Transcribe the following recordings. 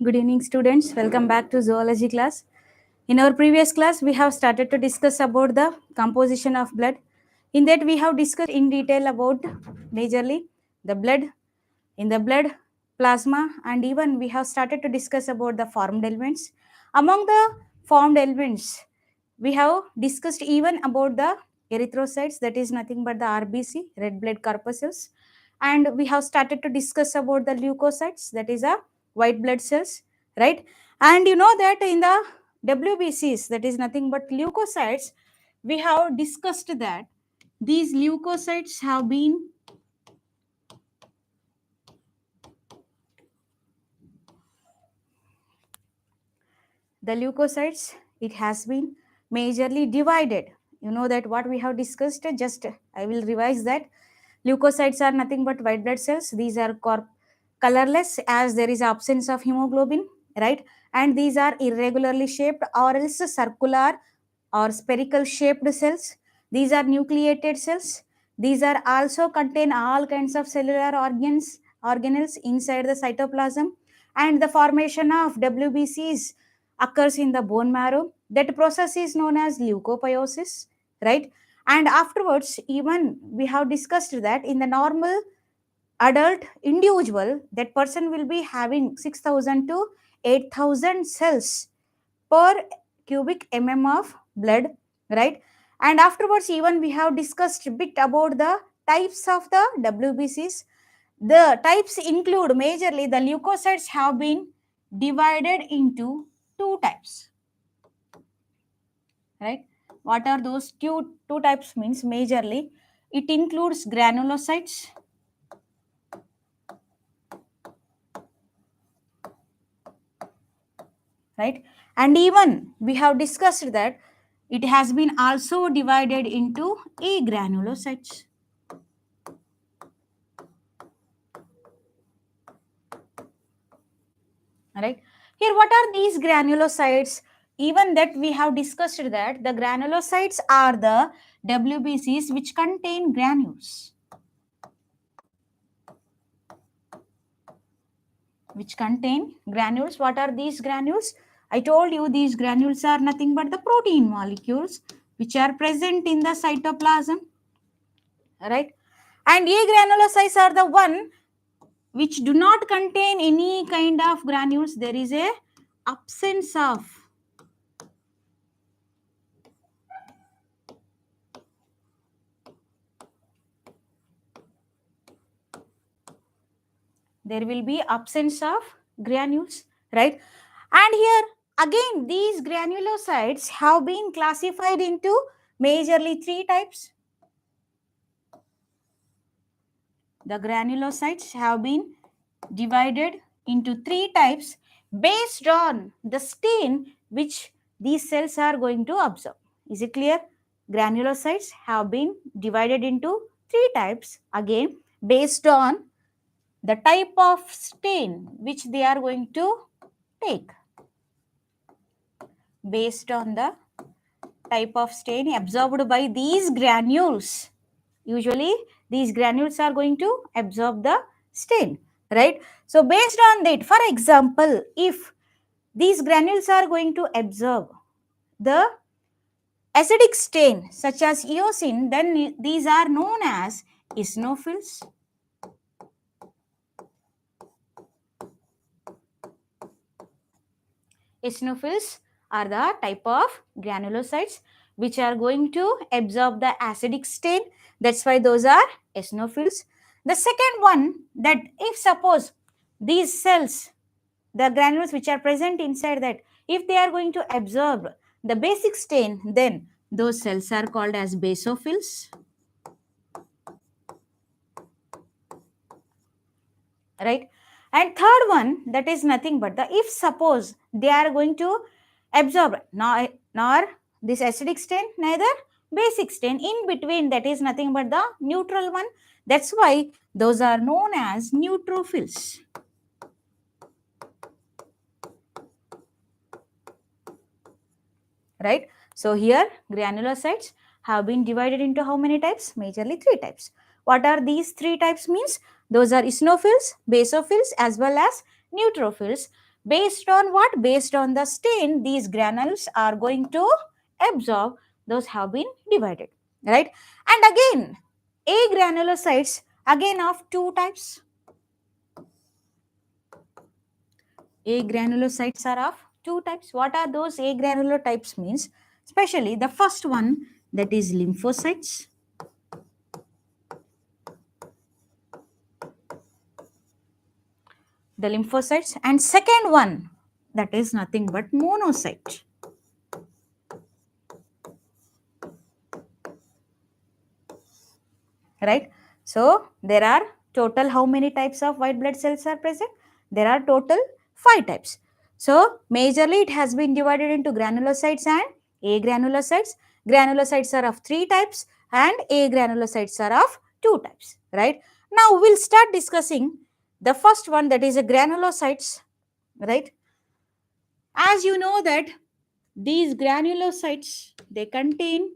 Good evening, students. Welcome back to zoology class. In our previous class, we have started to discuss about the composition of blood. In that, we have discussed in detail about majorly the blood, in the blood, plasma, and even we have started to discuss about the formed elements. Among the formed elements, we have discussed even about the erythrocytes, that is nothing but the RBC, red blood corpuscles, and we have started to discuss about the leukocytes, that is a white blood cells, right? And you know that in the WBCs, that is nothing but leukocytes, we have discussed that these leukocytes have been the leukocytes, it has been majorly divided. You know that what we have discussed, just I will revise that. Leukocytes are nothing but white blood cells. These are colorless as there is absence of hemoglobin, right? And these are irregularly shaped or else circular or spherical shaped cells. These are nucleated cells. These are also contain all kinds of cellular organelles inside the cytoplasm, and the formation of WBCs occurs in the bone marrow. That process is known as leukopoiesis, right? And afterwards, even we have discussed that in the normal adult individual, that person will be having 6,000 to 8,000 cells per cubic of blood, right? And afterwards, even we have discussed a bit about the types of the WBCs. The types include majorly the leukocytes have been divided into two types, right? What are those two types means majorly? It includes granulocytes, right? And even we have discussed that it has been also divided into agranulocytes, right? Here, what are these granulocytes? Even that we have discussed that the granulocytes are the WBCs which contain granules, What are these granules? I told you these granules are nothing but the protein molecules which are present in the cytoplasm, right? And agranulocytes are the one which do not contain any kind of granules. There is a absence of there will be absence of granules, right? And here again these granulocytes have been classified into majorly three types. The granulocytes have been divided into three types based on the stain which these cells are going to absorb. Is it clear? Granulocytes have been divided into three types again based on the type of stain which they are going to take. Based on the type of stain absorbed by these granules. Usually these granules are going to absorb the stain, right? So based on that, for example, if these granules are going to absorb the acidic stain such as eosin, then these are known as eosinophils. Eosinophils are the type of granulocytes which are going to absorb the acidic stain. That's why those are eosinophils. The second one, that if suppose these cells, the granules which are present inside that, if they are going to absorb the basic stain, then those cells are called as basophils, right? And third one, that is nothing but the if suppose they are going to absorb nor this acidic stain, neither basic stain, in between, that is nothing but the neutral one. That's why those are known as neutrophils. Right? So here granulocytes have been divided into how many types? Majorly three types. What are these three types means? Those are eosinophils, basophils as well as neutrophils. Based on what? Based on the stain, these granules are going to absorb. Those have been divided, right? And again, agranulocytes again of two types. Agranulocytes are of two types. What are those agranulotypes means? Especially the first one, that is lymphocytes. The lymphocytes, and second one, that is nothing but monocyte. Right? So there are total how many types of white blood cells are present? There are total 5 types. So majorly it has been divided into granulocytes and agranulocytes. Granulocytes are of 3 types and agranulocytes are of 2 types. Right? Now we'll start discussing the first one, that is a granulocytes. Right? As you know that these granulocytes, they contain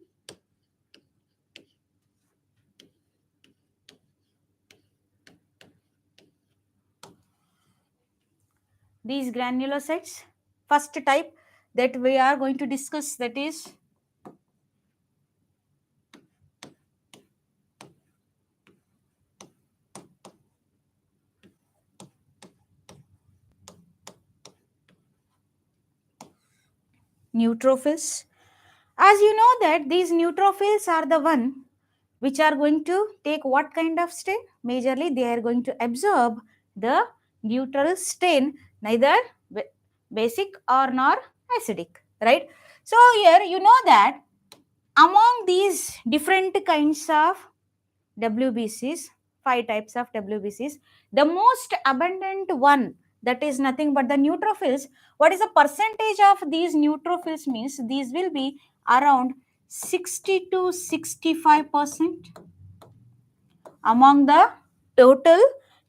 these granulocytes. First type that we are going to discuss, that is neutrophils. As you know that these neutrophils are the one which are going to take what kind of stain? Majorly they are going to absorb the neutral stain, neither basic or nor acidic, right? So here you know that among these different kinds of WBCs, 5 types of WBCs, the most abundant one, that is nothing but the neutrophils. What is the percentage of these neutrophils means? These will be around 60 to 65% among the total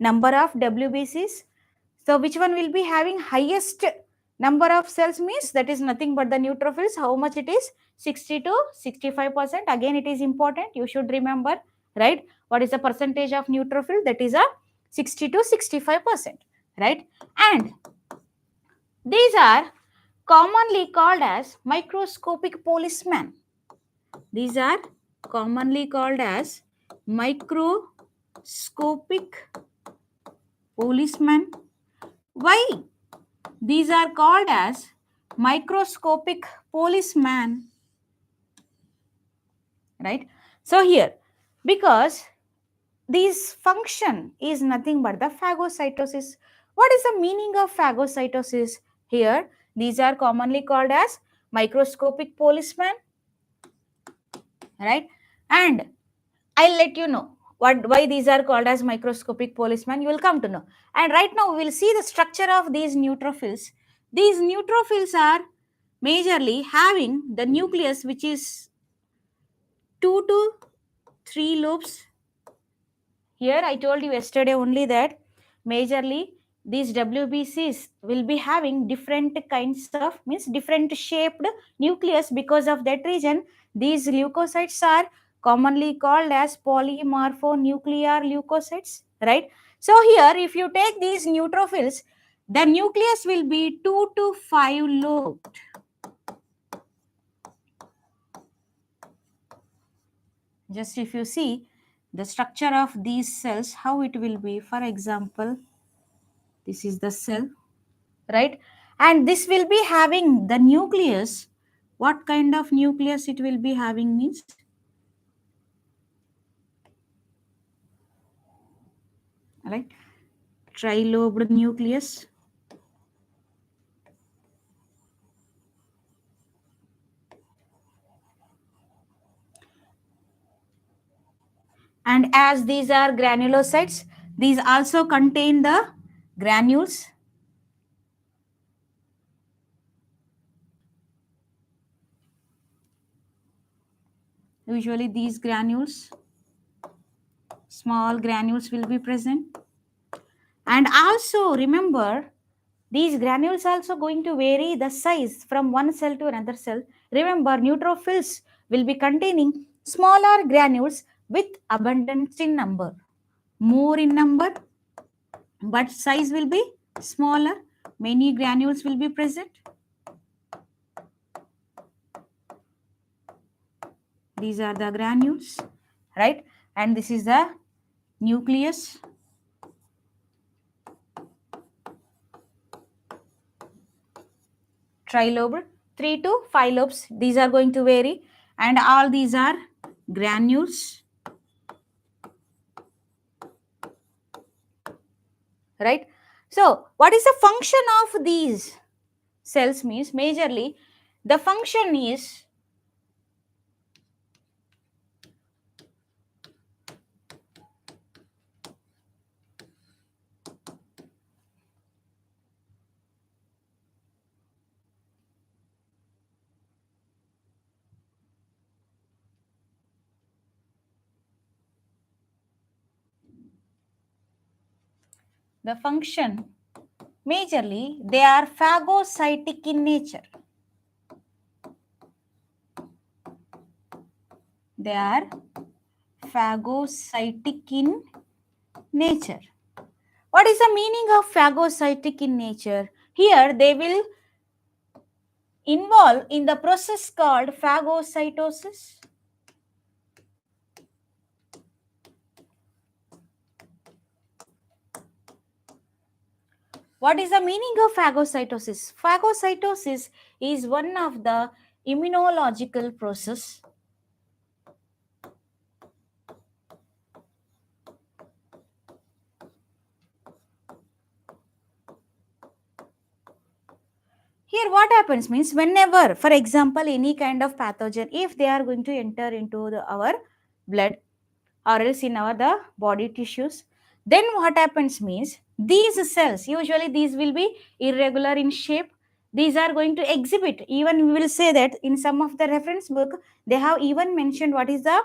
number of WBCs. So which one will be having highest number of cells means? That is nothing but the neutrophils. How much it is? 60 to 65%. Again it is important, you should remember, right? What is the percentage of neutrophil? That is a 60 to 65%, right? And these are commonly called as microscopic policemen. These are commonly called as microscopic policemen. Why these are called as microscopic policemen? Right? So here, because this function is nothing but the phagocytosis. What is the meaning of phagocytosis? Here, these are commonly called as microscopic policemen, right? And I'll let you know why these are called as microscopic policemen. You will come to know. And right now, we will see the structure of these neutrophils. These neutrophils are majorly having the nucleus, which is 2 to 3 lobes. Here I told you yesterday only that majorly these WBCs will be having different kinds of, means different shaped nucleus. Because of that reason, these leukocytes are commonly called as polymorphonuclear leukocytes, right? So here if you take these neutrophils, the nucleus will be 2 to 5 lobed. Just if you see the structure of these cells, how it will be. For example, this is the cell, right? And this will be having the nucleus. What kind of nucleus it will be having means? Right? Trilobed nucleus. And as these are granulocytes, these also contain the granules. Usually these granules, small granules will be present. And also remember, these granules also going to vary the size from one cell to another cell. Remember, neutrophils will be containing smaller granules with abundance in number, more in number, but size will be smaller. many granules will be present. These are the granules, right? And this is the nucleus. Trilobe, 3 to 5 lobes. These are going to vary, and all these are granules, right? So, what is the function of these cells means majorly the function is the function majorly they are phagocytic in nature. They are phagocytic in nature. What is the meaning of phagocytic in nature? Here they will involve in the process called phagocytosis. What is the meaning of phagocytosis? Phagocytosis is one of the immunological process. Here what happens means whenever, for example, any kind of pathogen, if they are going to enter into our blood or else in our the body tissues, then what happens means these cells, usually these will be irregular in shape. These are going to exhibit, even we will say that in some of the reference book, they have even mentioned what is the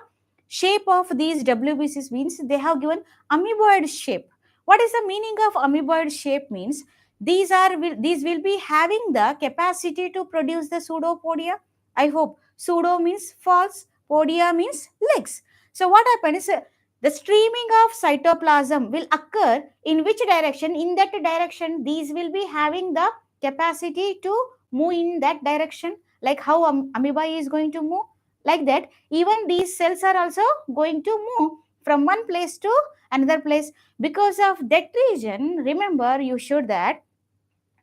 shape of these WBCs means they have given amoeboid shape. What is the meaning of amoeboid shape means these will be having the capacity to produce the pseudopodia. I hope pseudo means false, podia means legs. So what happens is the streaming of cytoplasm will occur in which direction? In that direction, these will be having the capacity to move in that direction, like how amoeba is going to move, like that. Even these cells are also going to move from one place to another place. Because of that reason, remember you should that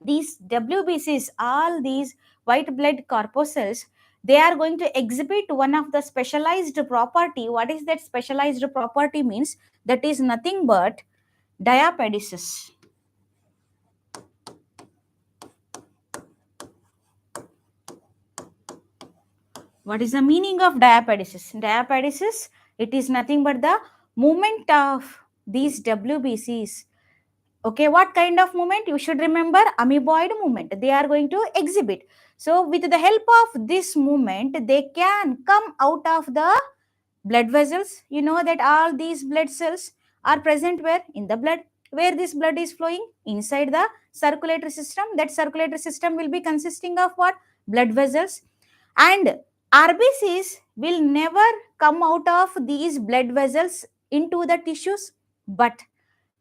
these WBCs, all these white blood corpuscles, they are going to exhibit one of the specialized property. What is that specialized property means? That is nothing but diapedesis. What is the meaning of diapedesis? Diapedesis, it is nothing but the movement of these WBCs. Okay, what kind of movement? You should remember amoeboid movement. They are going to exhibit. So, with the help of this movement, they can come out of the blood vessels. You know that all these blood cells are present where? In the blood. Where this blood is flowing? Inside the circulatory system. That circulatory system will be consisting of what? Blood vessels. And RBCs will never come out of these blood vessels into the tissues, but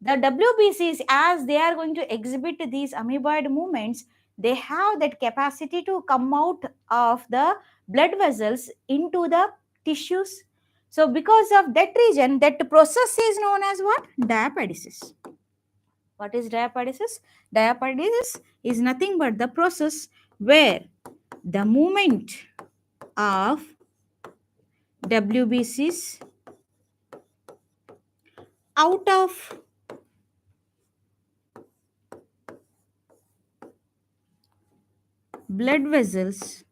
the WBCs, as they are going to exhibit these amoeboid movements, they have that capacity to come out of the blood vessels into the tissues. So, because of that reason, that process is known as what? Diapedesis. What is diapedesis? Diapedesis is nothing but the process where the movement of WBCs out of blood vessels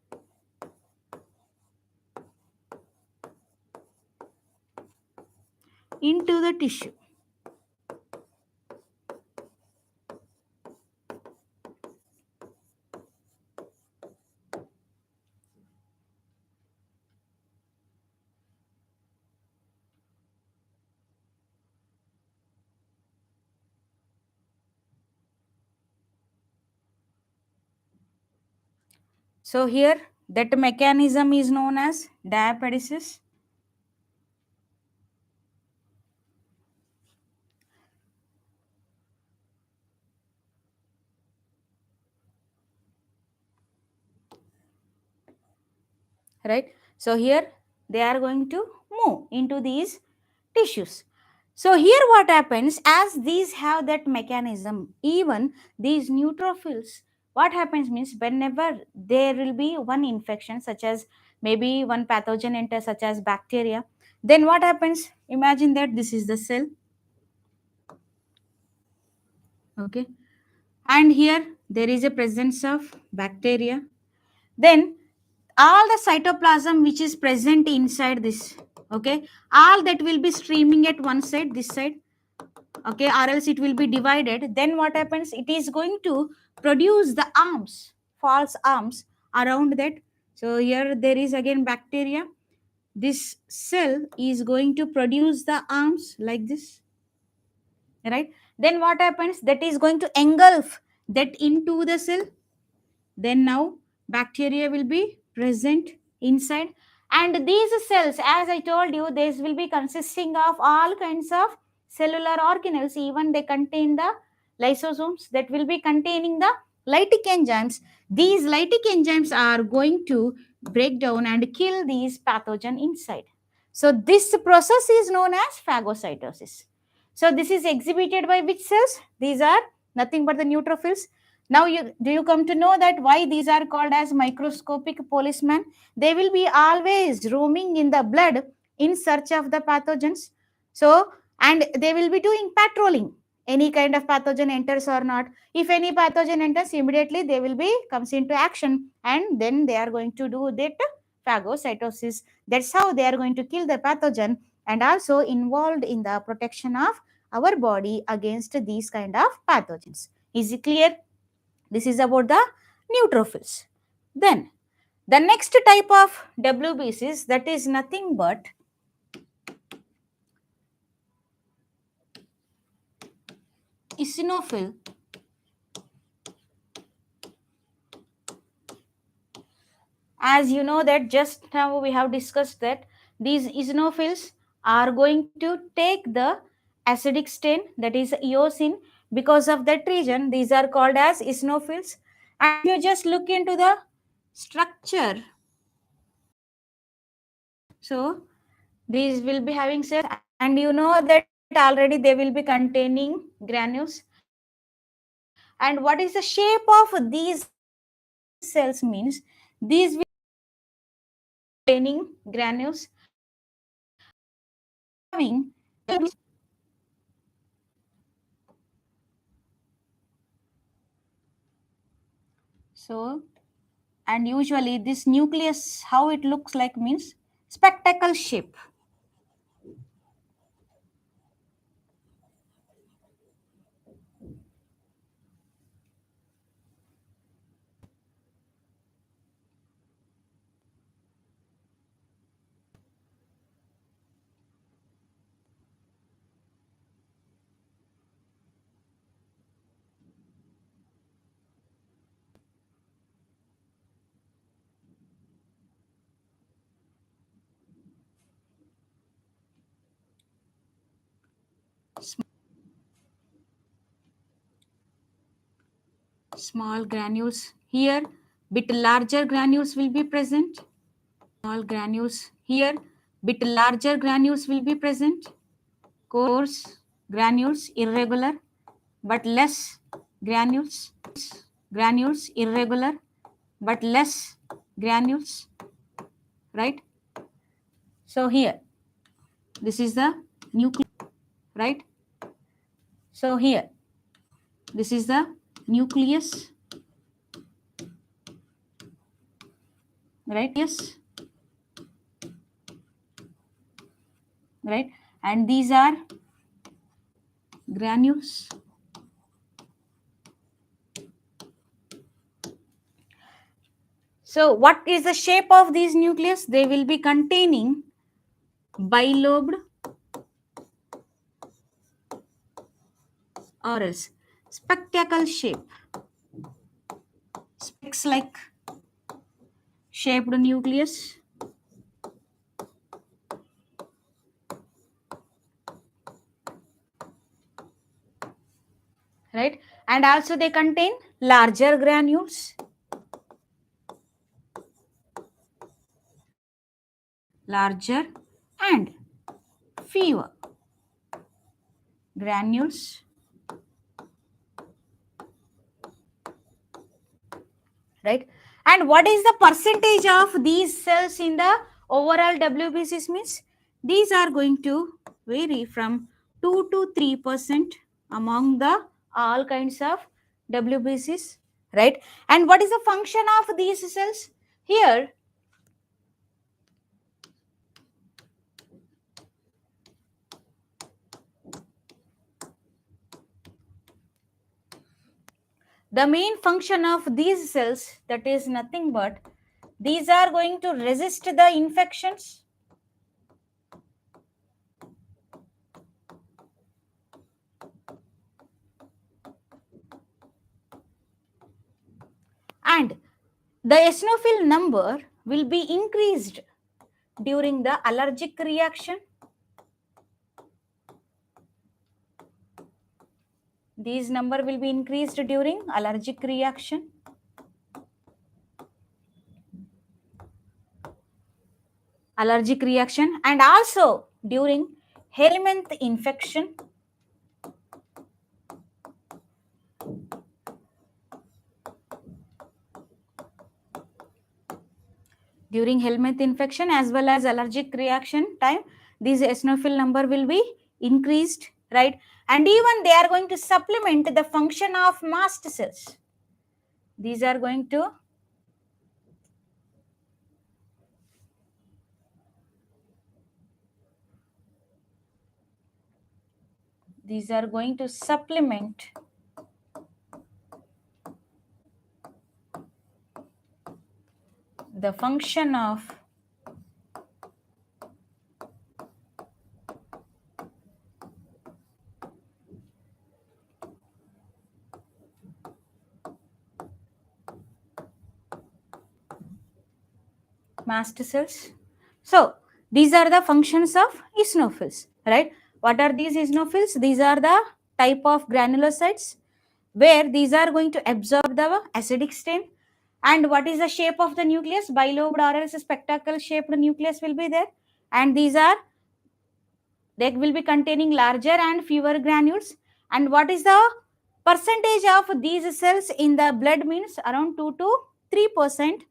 into the tissue. So here that mechanism is known as diapedesis. right? So here they are going to move into these tissues. So here what happens, as these have that mechanism, even these neutrophils, what happens means whenever there will be one infection, such as maybe one pathogen enters, such as bacteria, then what happens, imagine that this is the cell, okay, and here there is a presence of bacteria, then all the cytoplasm which is present inside this, okay, all that will be streaming at one side, this side, okay, or else it will be divided. Then what happens, it is going to produce the arms, false arms around that. So here there is again bacteria, this cell is going to produce the arms like this, right? Then what happens, that is going to engulf that into the cell, then now bacteria will be present inside, and these cells, as I told you, this will be consisting of all kinds of cellular organelles, even they contain the lysosomes that will be containing the lytic enzymes. These lytic enzymes are going to break down and kill these pathogen inside. So this process is known as phagocytosis. So this is exhibited by which cells? These are nothing but the neutrophils. Now, do you come to know that why these are called as microscopic policemen? They will be always roaming in the blood in search of the pathogens. So, and they will be doing patrolling. Any kind of pathogen enters or not. If any pathogen enters, immediately they will be comes into action, and then they are going to do that phagocytosis. That's how they are going to kill the pathogen, and also involved in the protection of our body against these kind of pathogens. Is it clear? This is about the neutrophils. Then the next type of WBCs, that is nothing but eosinophil. As you know that just now we have discussed that these eosinophils are going to take the acidic stain, that is eosin. Because of that reason, these are called as eosinophils. And if you just look into the structure, so these will be having cells, and you know that already they will be containing granules. And what is the shape of these cells means, these will be containing granules, and they will be having so, and usually this nucleus, how it looks like means spectacle shape. Small granules here, bit larger granules will be present. Small granules here, bit larger granules will be present. Coarse granules, irregular, but less granules. Granules, irregular, but less granules, right? So here, this is the nucleus, right? So here, this is the nucleus, right? Yes, right? And these are granules. So what is the shape of these nucleus? They will be containing bilobed or else spectacle shape, specs like shaped nucleus, right? And also they contain larger granules, larger and fewer granules, right? And what is the percentage of these cells in the overall WBCs means? These are going to vary from 2 to 3% among the all kinds of WBCs, right? And what is the function of these cells? Here, the main function of these cells, that is nothing but these are going to resist the infections, and the eosinophil number will be increased during the allergic reaction. These number will be increased during allergic reaction. Allergic reaction and also during helminth infection. During helminth infection as well as allergic reaction time, this eosinophil number will be increased, right? And even they are going to supplement the function of mast cells. These are going to supplement the function of mast cells. So these are the functions of eosinophils, right? What are these eosinophils? These are the type of granulocytes where these are going to absorb the acidic stain. And what is the shape of the nucleus? Bilobed or else spectacle shaped nucleus will be there. And they will be containing larger and fewer granules. And what is the percentage of these cells in the blood means around 2 to 3%,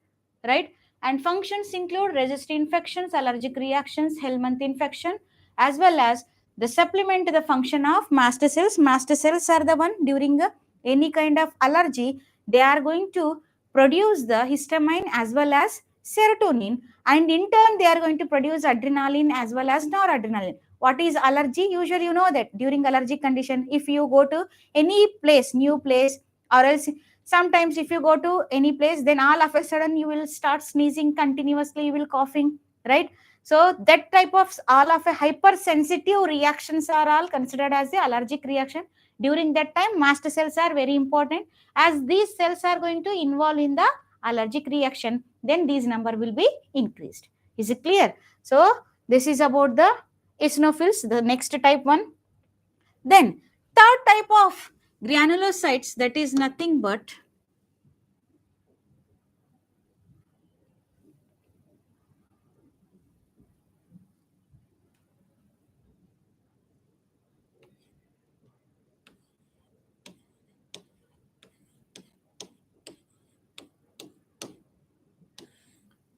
right? And functions include resist infections, allergic reactions, helminth infection, as well as the supplement the function of mast cells. Mast cells are the one during any kind of allergy, they are going to produce the histamine as well as serotonin, and in turn they are going to produce adrenaline as well as noradrenaline. What is allergy? Usually you know that during allergic condition, if you go to any place, new place, or else sometimes if you go to any place, then all of a sudden you will start sneezing continuously, you will coughing, right? So that type of all of a hypersensitive reactions are all considered as the allergic reaction. During that time, mast cells are very important, as these cells are going to involve in the allergic reaction, then these number will be increased. Is it clear? So this is about the eosinophils, the next type one. Then third type of granulocytes, that is nothing but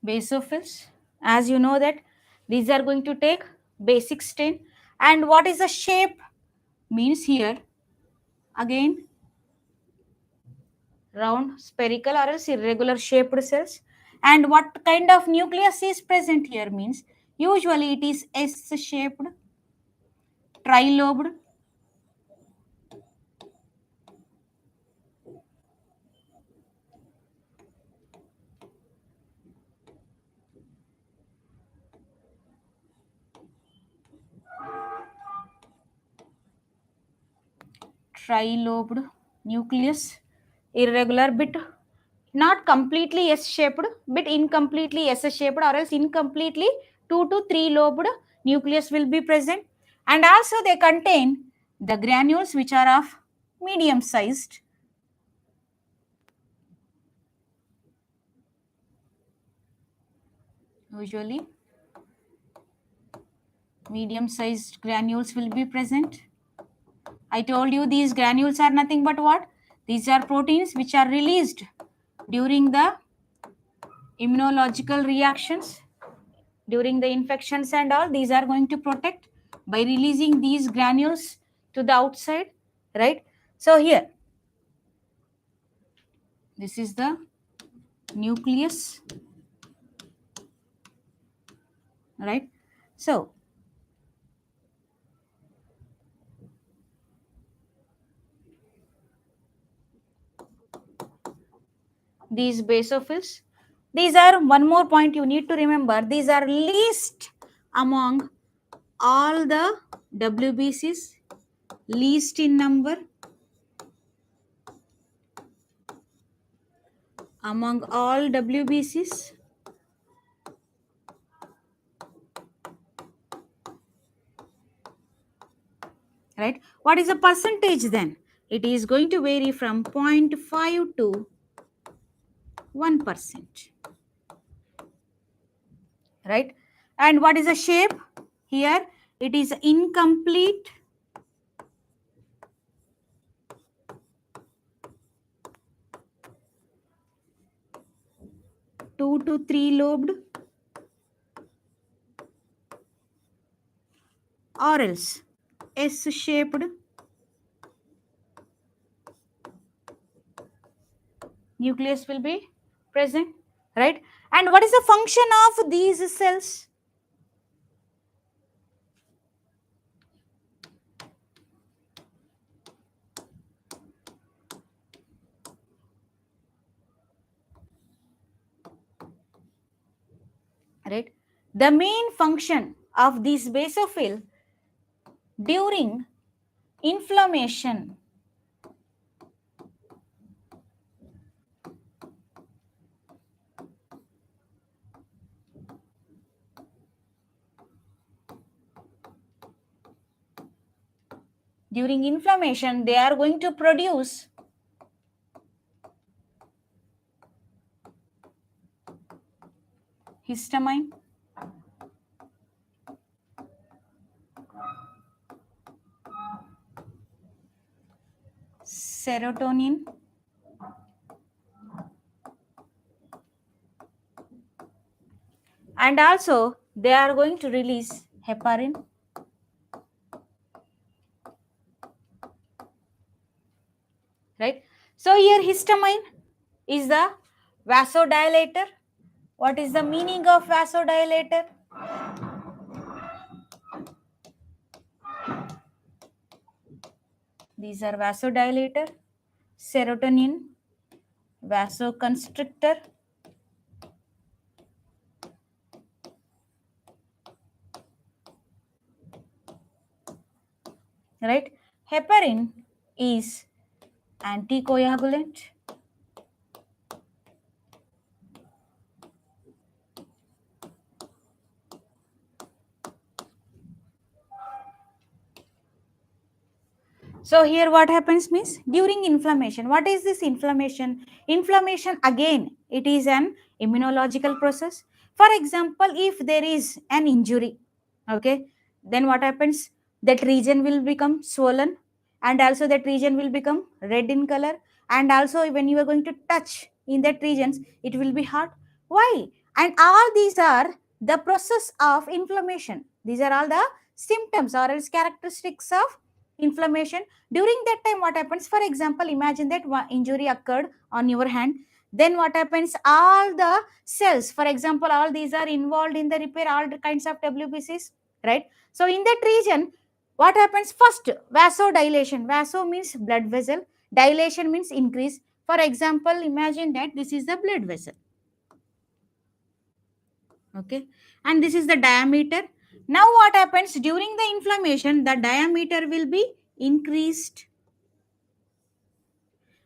basophils. As you know that these are going to take basic stain. And what is the shape means? Here again round, spherical or else irregular shaped cells. And what kind of nucleus is present here means usually it is S shaped, trilobed, trilobed nucleus, irregular bit, not completely S shaped, bit incompletely S shaped, or else incompletely 2 to 3 lobed nucleus will be present. And also they contain the granules which are of medium sized, usually medium sized granules will be present. I told you these granules are nothing but what? These are proteins which are released during the immunological reactions, during the infections and all. These are going to protect by releasing these granules to the outside, right? So here, this is the nucleus, right? So these basophils, these are one more point you need to remember, these are least among all the WBCs, least in number among all WBCs, right? What is the percentage then? It is going to vary from 0.5 to 1%, right? And what is the shape? Here it is incomplete, 2 to 3 lobed, or else S-shaped nucleus will be present, right? And what is the function of these cells? Right? The main function of this basophil during inflammation they are going to produce histamine, serotonin, and also they are going to release heparin, right? So here histamine is the vasodilator. What is the meaning of vasodilator? These are vasodilator, serotonin, vasoconstrictor, right? Heparin is anticoagulant, so here what happens means during inflammation, what is this inflammation? Inflammation again, it is an immunological process. For example, if there is an injury, okay, then what happens? That region will become swollen, and also that region will become red in color, and also when you are going to touch in that regions, it will be hot. Why? And all these are the process of inflammation. These are all the symptoms or else characteristics of inflammation. During that time, what happens? For example, imagine that one injury occurred on your hand. Then what happens? All the cells, for example, all these are involved in the repair, all the kinds of WBCs, right? So in that region, what happens? First, vasodilation. Vaso means blood vessel. Dilation means increase. For example, imagine that this is the blood vessel. Okay. And this is the diameter. Now what happens? During the inflammation, the diameter will be increased.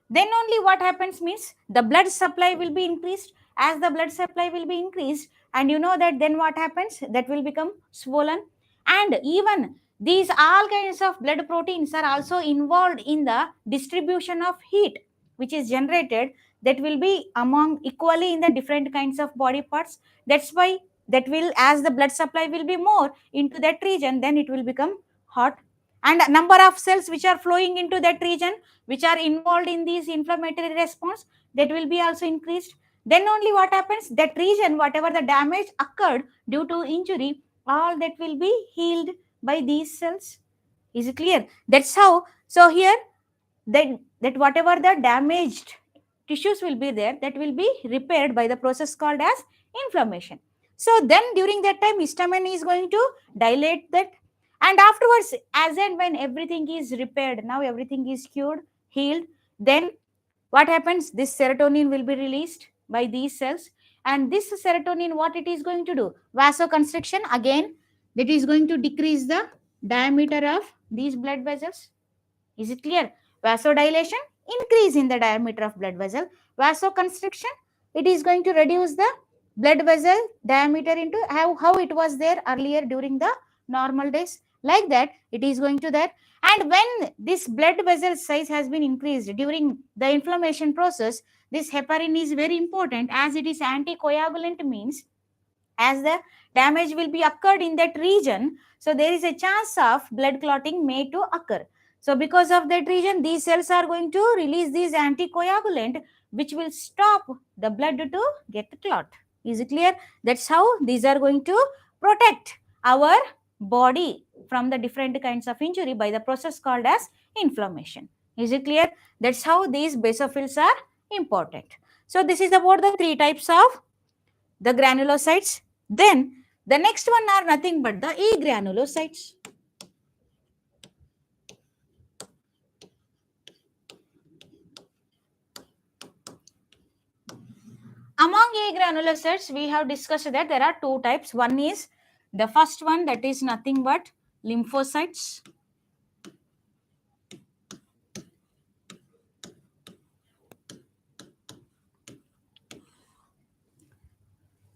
Then only what happens means the blood supply will be increased. As the blood supply will be increased, and you know that then what happens? That will become swollen. And even these all kinds of blood proteins are also involved in the distribution of heat which is generated, that will be among equally in the different kinds of body parts. That's why that will, as the blood supply will be more into that region, then it will become hot, and number of cells which are flowing into that region, which are involved in these inflammatory response, that will be also increased. Then only what happens, that region, whatever the damage occurred due to injury, all that will be healed by these cells. Is it clear? That's how. So here, that whatever the damaged tissues will be there, that will be repaired by the process called as inflammation. So then during that time, histamine is going to dilate that, and afterwards, as and when everything is repaired, now everything is cured, healed, then what happens, this serotonin will be released by these cells, and this serotonin, what it is going to do, vasoconstriction, again that is going to decrease the diameter of these blood vessels. Is it clear? Vasodilation, increase in the diameter of blood vessel. Vasoconstriction, it is going to reduce the blood vessel diameter into how it was there earlier during the normal days. Like that, it is going to that. And when this blood vessel size has been increased during the inflammation process, this heparin is very important, as it is anticoagulant, means as the damage will be occurred in that region, so there is a chance of blood clotting may to occur. So because of that region, these cells are going to release these anticoagulant, which will stop the blood to get clot. Is it clear? That's how these are going to protect our body from the different kinds of injury by the process called as inflammation. Is it clear? That's how these basophils are important. So this is about the three types of the granulocytes. Then the next one are nothing but the agranulocytes. Among agranulocytes, we have discussed that there are two types. One is the first one, that is nothing but lymphocytes.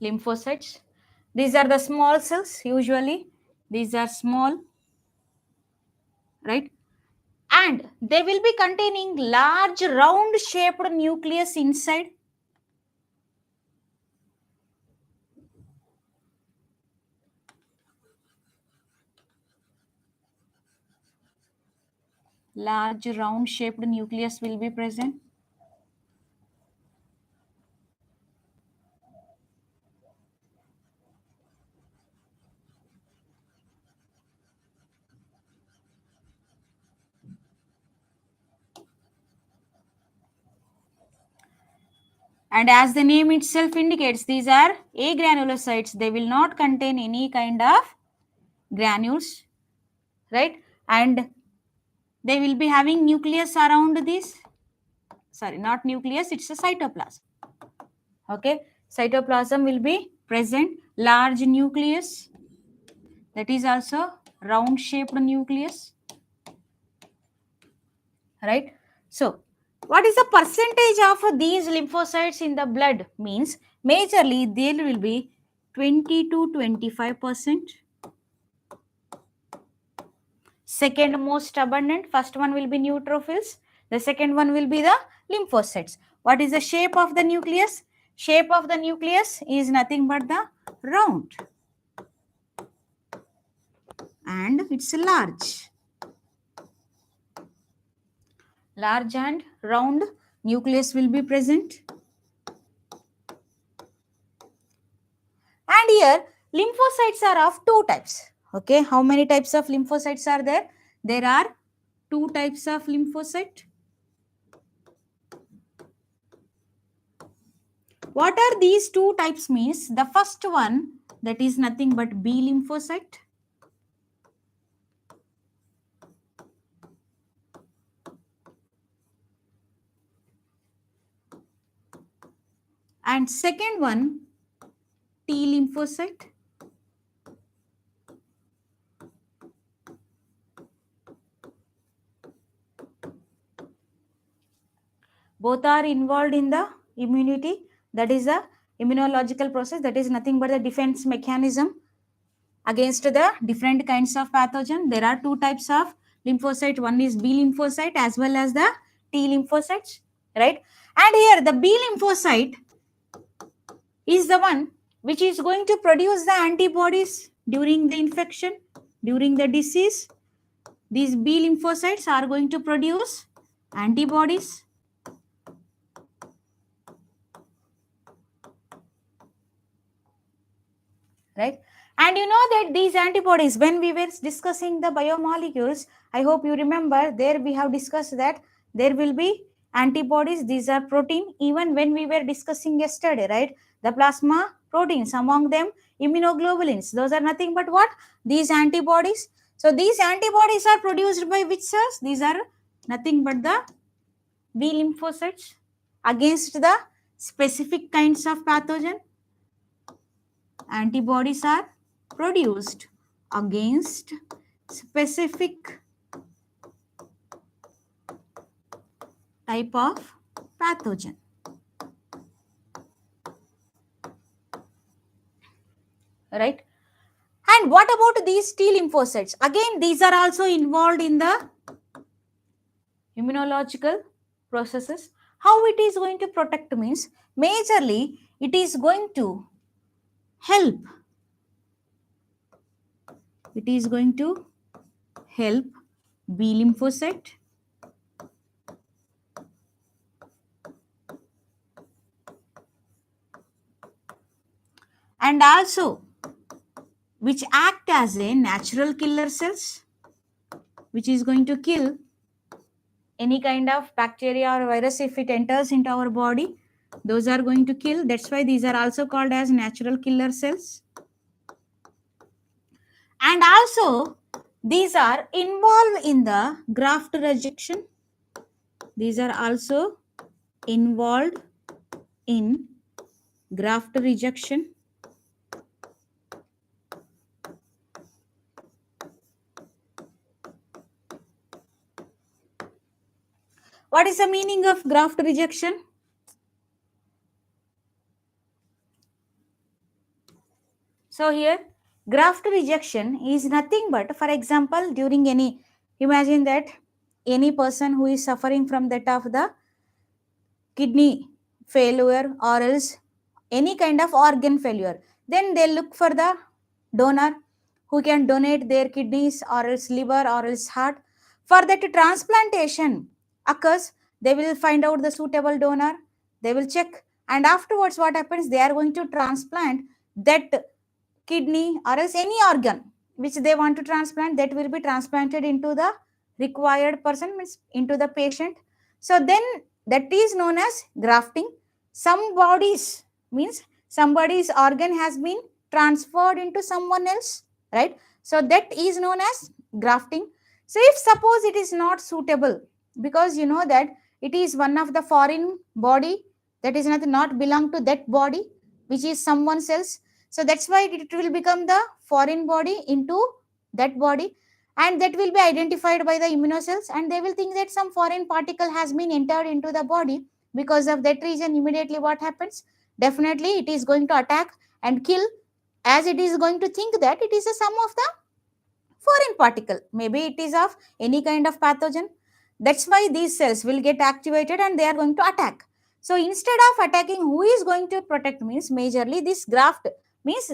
Lymphocytes. These are the small cells, usually. These are small, right? And they will be containing large round shaped nucleus inside. Large round shaped nucleus will be present. And as the name itself indicates, these are agranulocytes. They will not contain any kind of granules, right? And they will be having nucleus around this. Sorry, not nucleus, it's a cytoplasm. Okay, cytoplasm will be present. Large nucleus, that is also round shaped nucleus, right? So what is the percentage of these lymphocytes in the blood? Means majorly there will be 20 to 25%. Second most abundant, first one will be neutrophils. The second one will be the lymphocytes. What is the shape of the nucleus? Shape of the nucleus is nothing but the round. And it's large. Large and round nucleus will be present. And here lymphocytes are of two types. Okay, how many types of lymphocytes are there? There are two types of lymphocyte. What are these two types means? The first one, that is nothing but B lymphocyte. And second one, T lymphocyte. Both are involved in the immunity, that is the immunological process, that is nothing but the defense mechanism against the different kinds of pathogen. There are two types of lymphocyte. One is B lymphocyte as well as the T lymphocytes, right? And here the B lymphocyte is the one which is going to produce the antibodies during the infection, during the disease. These B lymphocytes are going to produce antibodies. Right? And you know that these antibodies, when we were discussing the biomolecules, I hope you remember, there we have discussed that there will be antibodies. These are protein, even when we were discussing yesterday, right? The plasma proteins, among them immunoglobulins. Those are nothing but what? These antibodies. So these antibodies are produced by which cells? These are nothing but the B lymphocytes against the specific kinds of pathogen. Antibodies are produced against specific type of pathogen. Right? And what about these T lymphocytes? Again, these are also involved in the immunological processes. How it is going to protect means, majorly it is going to help. It is going to help B lymphocyte and also which act as a natural killer cells, which is going to kill any kind of bacteria or virus if it enters into our body. Those are going to kill. That's why these are also called as natural killer cells. And also these are involved in the graft rejection. These are also involved in graft rejection. What is the meaning of graft rejection? So here, graft rejection is nothing but, for example, during any, imagine that any person who is suffering from that of the kidney failure or else any kind of organ failure, then they look for the donor who can donate their kidneys or else liver or else heart. For that transplantation occurs, they will find out the suitable donor, they will check, and afterwards what happens, they are going to transplant that kidney or else any organ which they want to transplant, that will be transplanted into the required person, means into the patient. So then that is known as grafting. Some bodies means somebody's organ has been transferred into someone else, right? So that is known as grafting. So if suppose it is not suitable, because you know that it is one of the foreign body, that is not belong to that body, which is someone else. So that's why it will become the foreign body into that body, and that will be identified by the immunocells, and they will think that some foreign particle has been entered into the body. Because of that reason, immediately what happens? Definitely it is going to attack and kill, as it is going to think that it is a sum of the foreign particle. Maybe it is of any kind of pathogen. That's why these cells will get activated and they are going to attack. So instead of attacking, who is going to protect means majorly this graft, means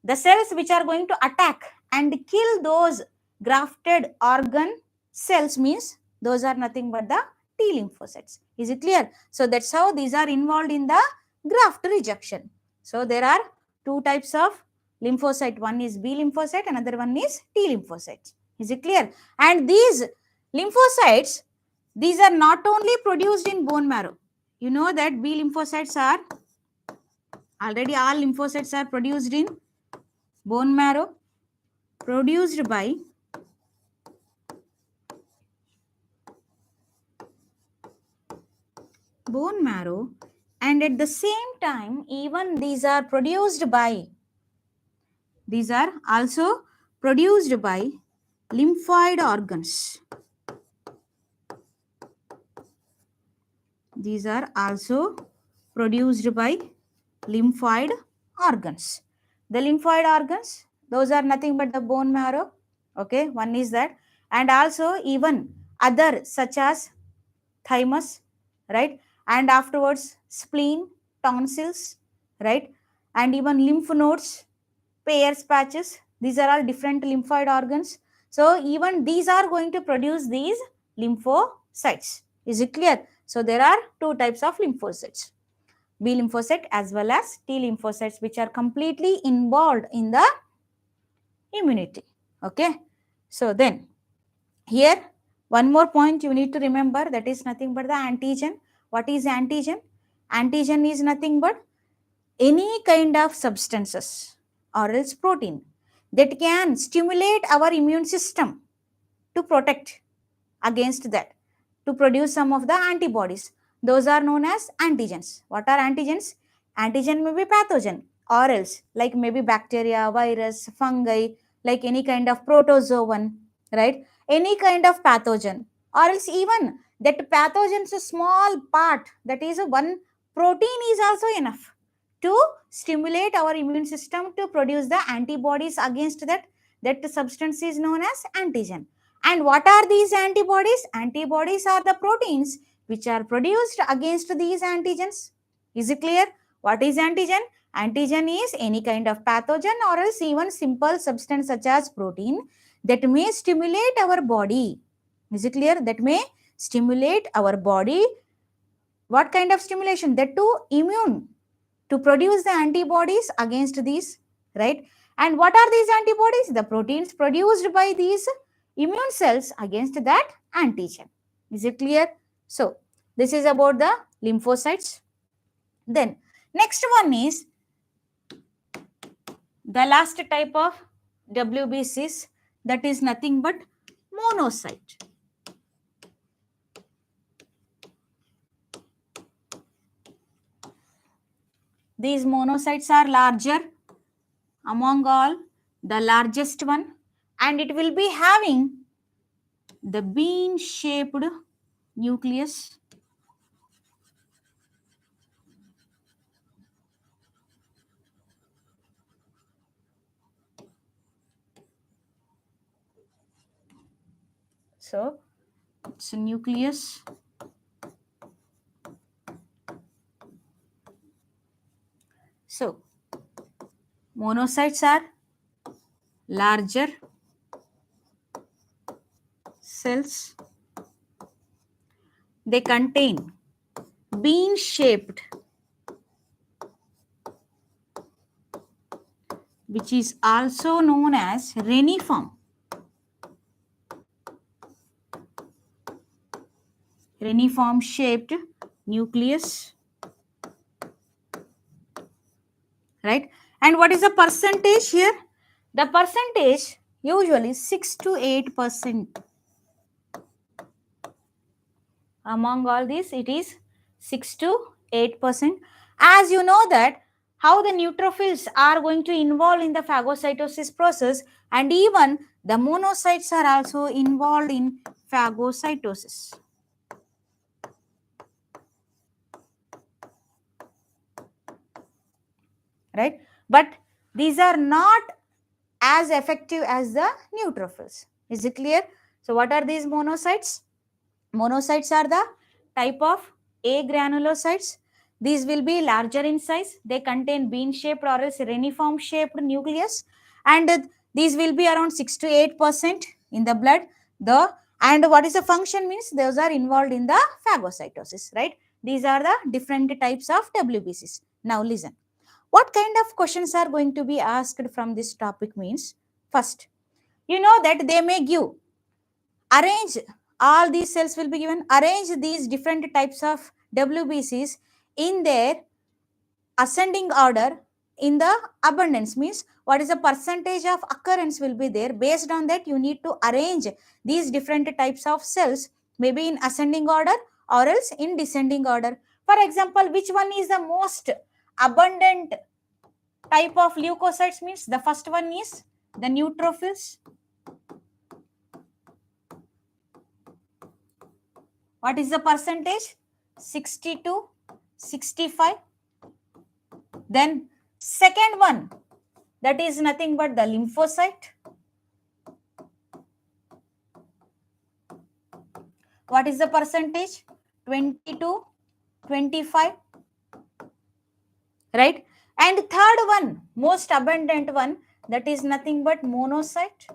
the cells which are going to attack and kill those grafted organ cells, means those are nothing but the T lymphocytes. Is it clear? So that's how these are involved in the graft rejection. So there are two types of lymphocyte. One is B lymphocyte, another one is T lymphocyte. Is it clear? And these lymphocytes, these are not only produced in bone marrow. You know that B lymphocytes are already, all lymphocytes are produced in bone marrow, produced by bone marrow, and at the same time even these are also produced by lymphoid organs. These are also produced by lymphoid organs. The lymphoid organs, those are nothing but the bone marrow. Okay, one is that. And also even other such as thymus, right? And afterwards spleen, tonsils, right? and even lymph nodes, Peyer's patches. These are all different lymphoid organs. So even these are going to produce these lymphocytes. Is it clear? So there are two types of lymphocytes, B lymphocyte as well as T lymphocytes, which are completely involved in the immunity. Okay. So then here one more point you need to remember, that is nothing but the antigen. What is antigen? Antigen is nothing but any kind of substances or else protein that can stimulate our immune system to protect against that, to produce some of the antibodies. Those are known as antigens. What are antigens? Antigen may be pathogen or else like maybe bacteria, virus, fungi, like any kind of protozoan, right? Any kind of pathogen, or else even that pathogen's a small part, that is a one protein is also enough to stimulate our immune system to produce the antibodies against that. That substance is known as antigen. And what are these antibodies? Antibodies are the proteins which are produced against these antigens. Is it clear? What is antigen? Antigen is any kind of pathogen or else even simple substance such as protein that may stimulate our body. Is it clear? That may stimulate our body. What kind of stimulation? That too immune, to produce the antibodies against these, right? And what are these antibodies? The proteins produced by these immune cells against that antigen. Is it clear? So this is about the lymphocytes. Then next one is the last type of WBCs, that is nothing but monocyte. These monocytes are larger among all, the largest one, and it will be having the bean shaped nucleus. So it's a nucleus. So monocytes are larger cells. They contain bean shaped, which is also known as reniform. Reniform shaped nucleus, right? And what is the percentage here? The percentage usually 6 to 8%. Among all these, it is 6 to 8%. As you know that how the neutrophils are going to involve in the phagocytosis process, and even the monocytes are also involved in phagocytosis, right? But these are not as effective as the neutrophils. Is it clear? So what are these monocytes? Monocytes are the type of agranulocytes. These will be larger in size. They contain bean-shaped or else reniform-shaped nucleus, and these will be around 6 to 8% in the blood. And what is the function means? Those are involved in the phagocytosis, right? These are the different types of WBCs. Now listen. What kind of questions are going to be asked from this topic means? First, you know that they may give, arrange, all these cells will be given, arrange these different types of WBCs in their ascending order in the abundance, means what is the percentage of occurrence will be there. Based on that, you need to arrange these different types of cells, maybe in ascending order or else in descending order. For example, which one is the most abundant type of leukocytes? Means the first one is the neutrophils. What is the percentage? 60 to 65. Then second one, that is nothing but the lymphocyte. What is the percentage? 20 to 25. Right? And third one, most abundant one, that is nothing but monocyte,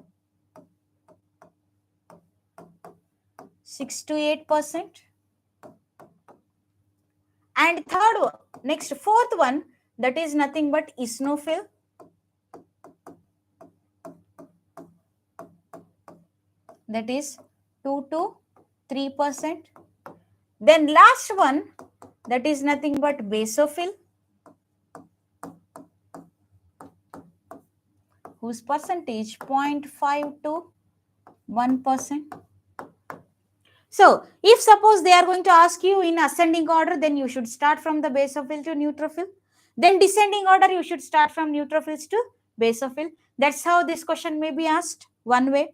6 to 8%. And third one, next fourth one, that is nothing but eosinophil, that is 2 to 3%. Then last one, that is nothing but basophil, whose percentage 0.5 to 1%. So, if suppose they are going to ask you in ascending order, then you should start from the basophil to neutrophil. Then descending order, you should start from neutrophils to basophil. That's how this question may be asked, one way.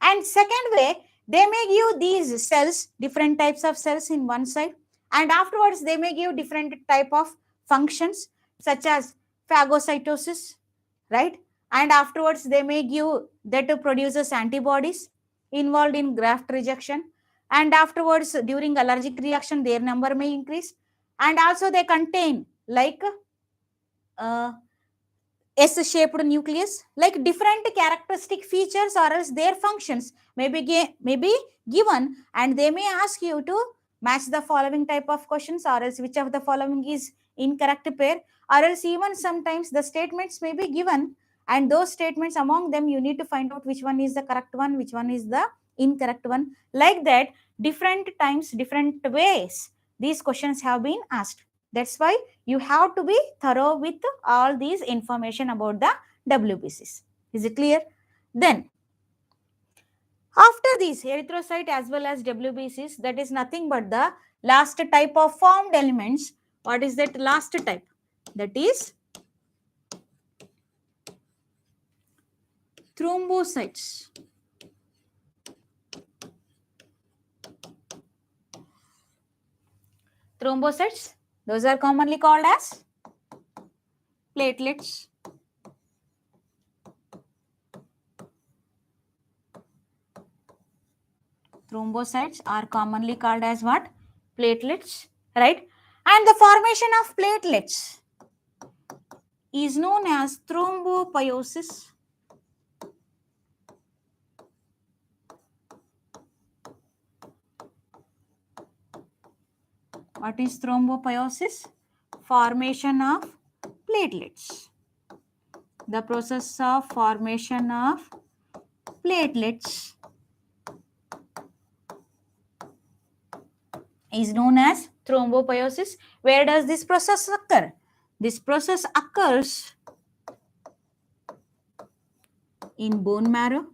And second way, they may give these cells, different types of cells in one side. And afterwards, they may give different type of functions such as phagocytosis, right? And afterwards, they may give that produces antibodies involved in graft rejection, and afterwards during allergic reaction their number may increase, and also they contain like uh, S-shaped nucleus, like different characteristic features or else their functions may be given, and they may ask you to match the following type of questions, or else which of the following is incorrect pair, or else even sometimes the statements may be given, and those statements among them you need to find out which one is the correct one, which one is the incorrect one. Like that, different times, different ways these questions have been asked. That's why you have to be thorough with all these information about the WBCs. Is it clear? Then, after these erythrocyte as well as WBCs, that is nothing but the last type of formed elements. What is that last type? That is thrombocytes. Thrombocytes, those are commonly called as platelets. Thrombocytes are commonly called as what? Platelets, right? And the formation of platelets is known as thrombopoiesis. What is thrombopoiesis? Formation of platelets. The process of formation of platelets is known as thrombopoiesis. Where does this process occur? This process occurs in bone marrow,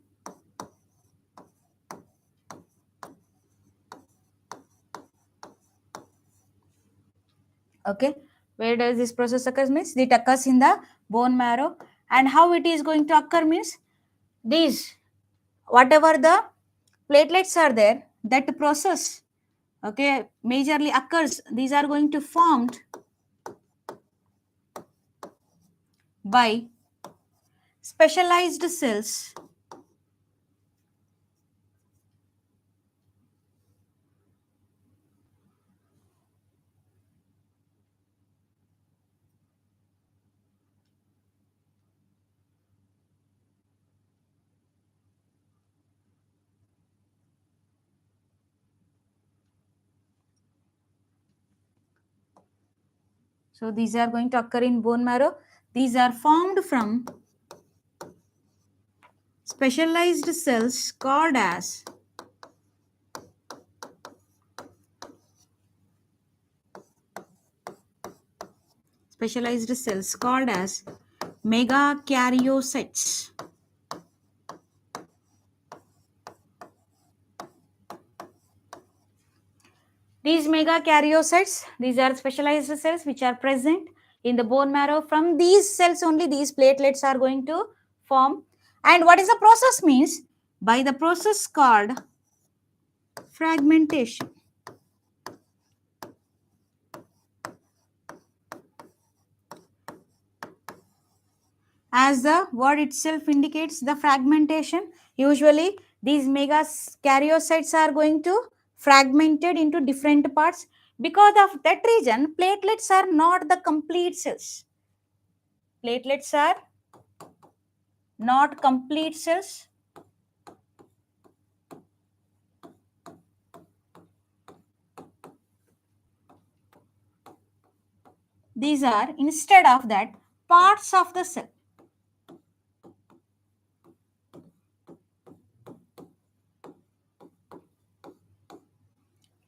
okay. Where does this process occur means it occurs in the bone marrow. And how it is going to occur means these, whatever the platelets are there, that process, okay, majorly occurs. These are going to formed by specialized cells So these are going to occur in bone marrow. These are formed from specialized cells called as megakaryocytes. These megakaryocytes, these are specialized cells which are present in the bone marrow. From these cells only these platelets are going to form. And what is the process means? By the process called fragmentation. As the word itself indicates, the fragmentation, usually these megakaryocytes are going to fragmented into different parts. Because of that reason, platelets are not the complete cells. Platelets are not complete cells. These are instead of that parts of the cell.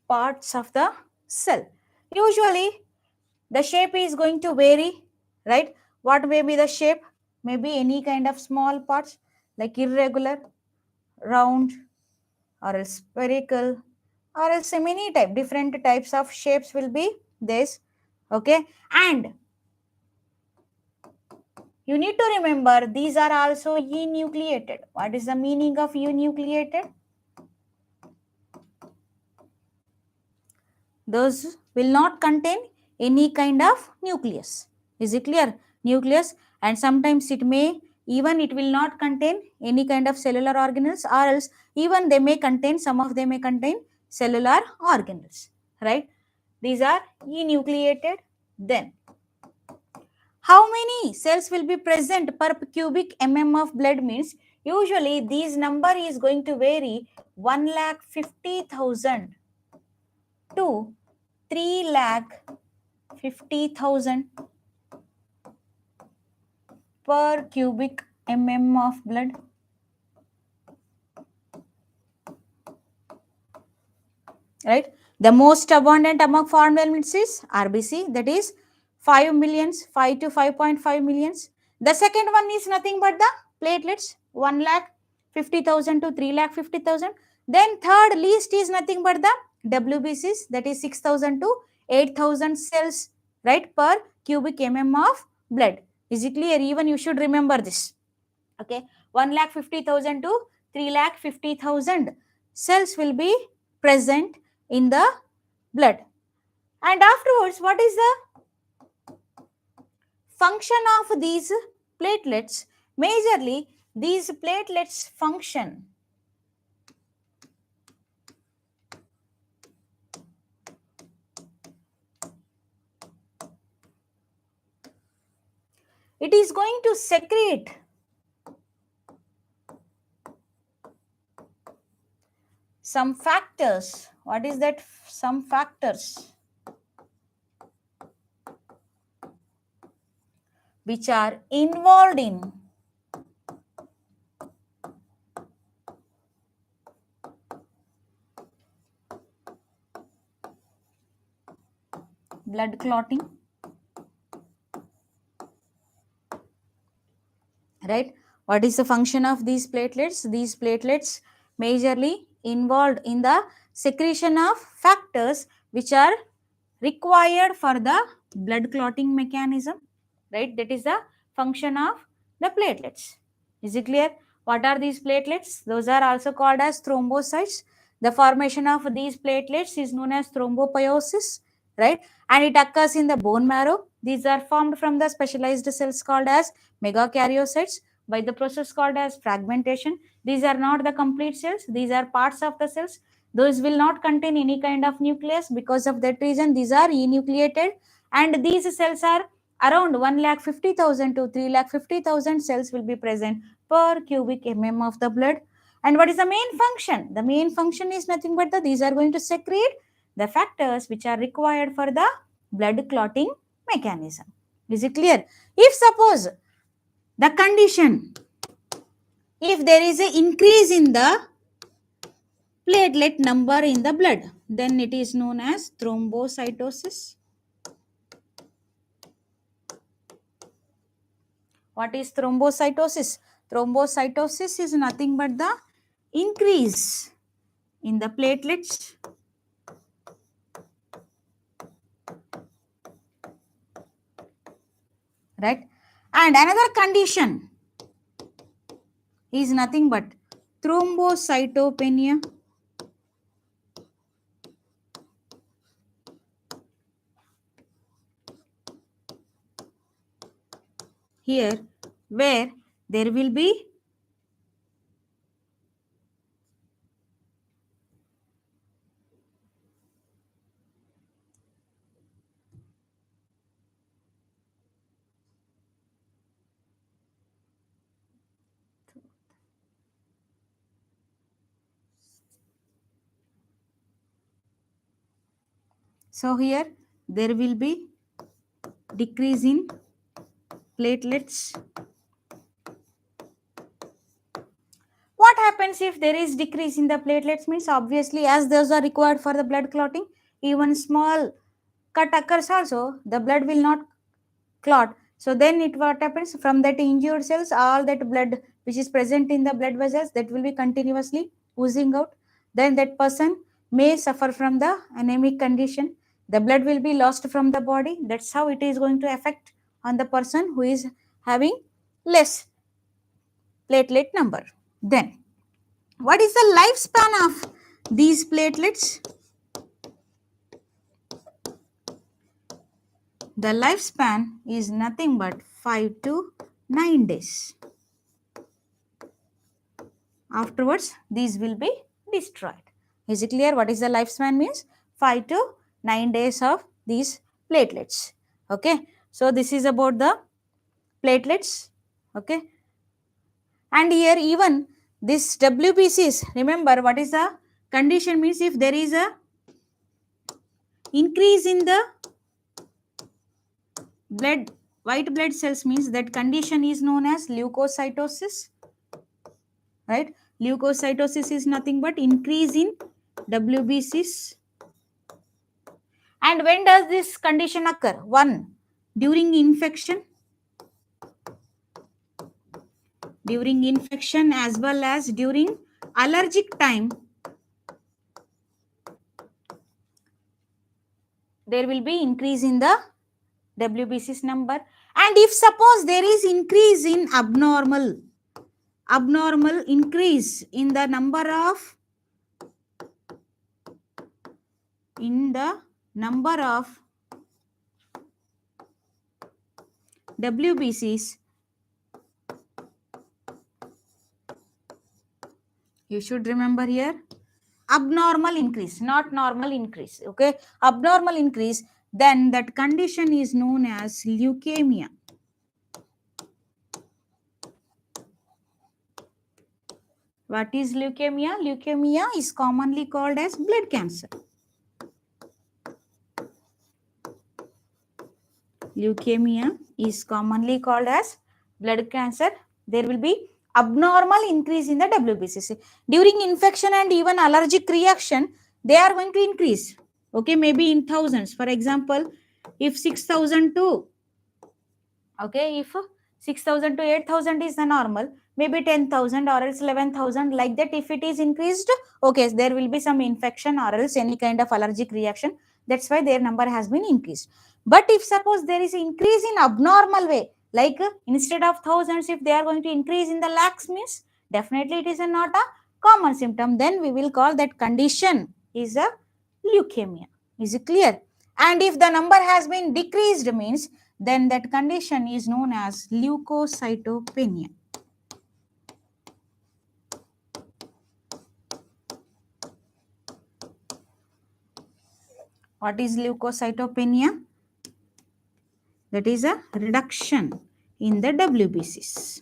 Parts of the cell. Usually the shape is going to vary, right? What may be the shape? Maybe any kind of small parts like irregular, round, or else spherical, or else many different types of shapes will be this. Okay, and you need to remember these are also enucleated. What is the meaning of enucleated? Those will not contain any kind of nucleus. Is it clear? Nucleus, and sometimes it will not contain any kind of cellular organelles, or else even they may contain, some of them may contain cellular organelles, right? These are enucleated. Then how many cells will be present per cubic of blood means usually these number is going to vary 1,50,000 to 3,50,000 per cubic of blood. Right? The most abundant among foreign elements is RBC, that is 5 millions, 5 to 5.5 millions. The second one is nothing but the platelets, 1,50,000 to 3,50,000. Then third least is nothing but the WBCs, that is 6,000 to 8,000 cells, right, per cubic of blood. Is it clear? Even you should remember this. Okay, 1,50,000 to 3,50,000 cells will be present in the blood. And afterwards, what is the function of these platelets? Majorly, these platelets function it is going to secrete some factors. What is that? Some factors which are involved in blood clotting, right? What is the function of these platelets? These platelets majorly involved in the secretion of factors which are required for the blood clotting mechanism, right? That is the function of the platelets. Is it clear? What are these platelets? Those are also called as thrombocytes. The formation of these platelets is known as thrombopoiesis, right? And it occurs in the bone marrow. These are formed from the specialized cells called as megakaryocytes by the process called as fragmentation. These are not the complete cells. These are parts of the cells. Those will not contain any kind of nucleus. Because of that reason, these are enucleated, and these cells are around 1,50,000 to 3,50,000 cells will be present per cubic of the blood. And what is the main function? The main function is nothing but these are going to secrete the factors which are required for the blood clotting mechanism. Is it clear? If suppose the condition, if there is an increase in the platelet number in the blood, then it is known as thrombocytosis. What is thrombocytosis? Thrombocytosis is nothing but the increase in the platelets right? And another condition is nothing but thrombocytopenia. Here, where there will be So here there will be decrease in platelets. What happens if there is decrease in the platelets? Means obviously, as those are required for the blood clotting, even small cut occurs also, the blood will not clot. So then it what happens from that injured cells, all that blood which is present in the blood vessels, that will be continuously oozing out. Then that person may suffer from the anemic condition. The blood will be lost from the body. That's how it is going to affect on the person who is having less platelet number. Then what is the lifespan of these platelets? The lifespan is nothing but 5 to 9 days. Afterwards, these will be destroyed. Is it clear what is the lifespan means? 5 to 9 days of these platelets. Okay. So, this is about the platelets. Okay. And here even this WBCs, remember what is the condition means if there is a increase in the blood, white blood cells means that condition is known as leukocytosis. Right? Leukocytosis is nothing but increase in WBCs. And when does this condition occur? One, during infection. During infection as well as during allergic time, there will be increase in the WBCs number. And if suppose there is increase in abnormal increase in the number of WBCs, you should remember here abnormal increase, not normal increase. Okay, abnormal increase, then that condition is known as leukemia. What is leukemia? Leukemia is commonly called as blood cancer. Leukemia is commonly called as blood cancer. There will be abnormal increase in the WBCs. During infection and even allergic reaction, they are going to increase. Okay, maybe in thousands. For example, if 6,000 to, okay, if 6,000 to 8,000 is the normal, maybe 10,000 or else 11,000, like that. If it is increased, okay, there will be some infection or else any kind of allergic reaction. That's why their number has been increased. But if suppose there is increase in abnormal way, like instead of thousands, if they are going to increase in the lakhs means, definitely it is not a common symptom. Then we will call that condition is a leukemia. Is it clear? And if the number has been decreased means, then that condition is known as leukocytopenia. What is leukocytopenia? That is a reduction in the WBCs.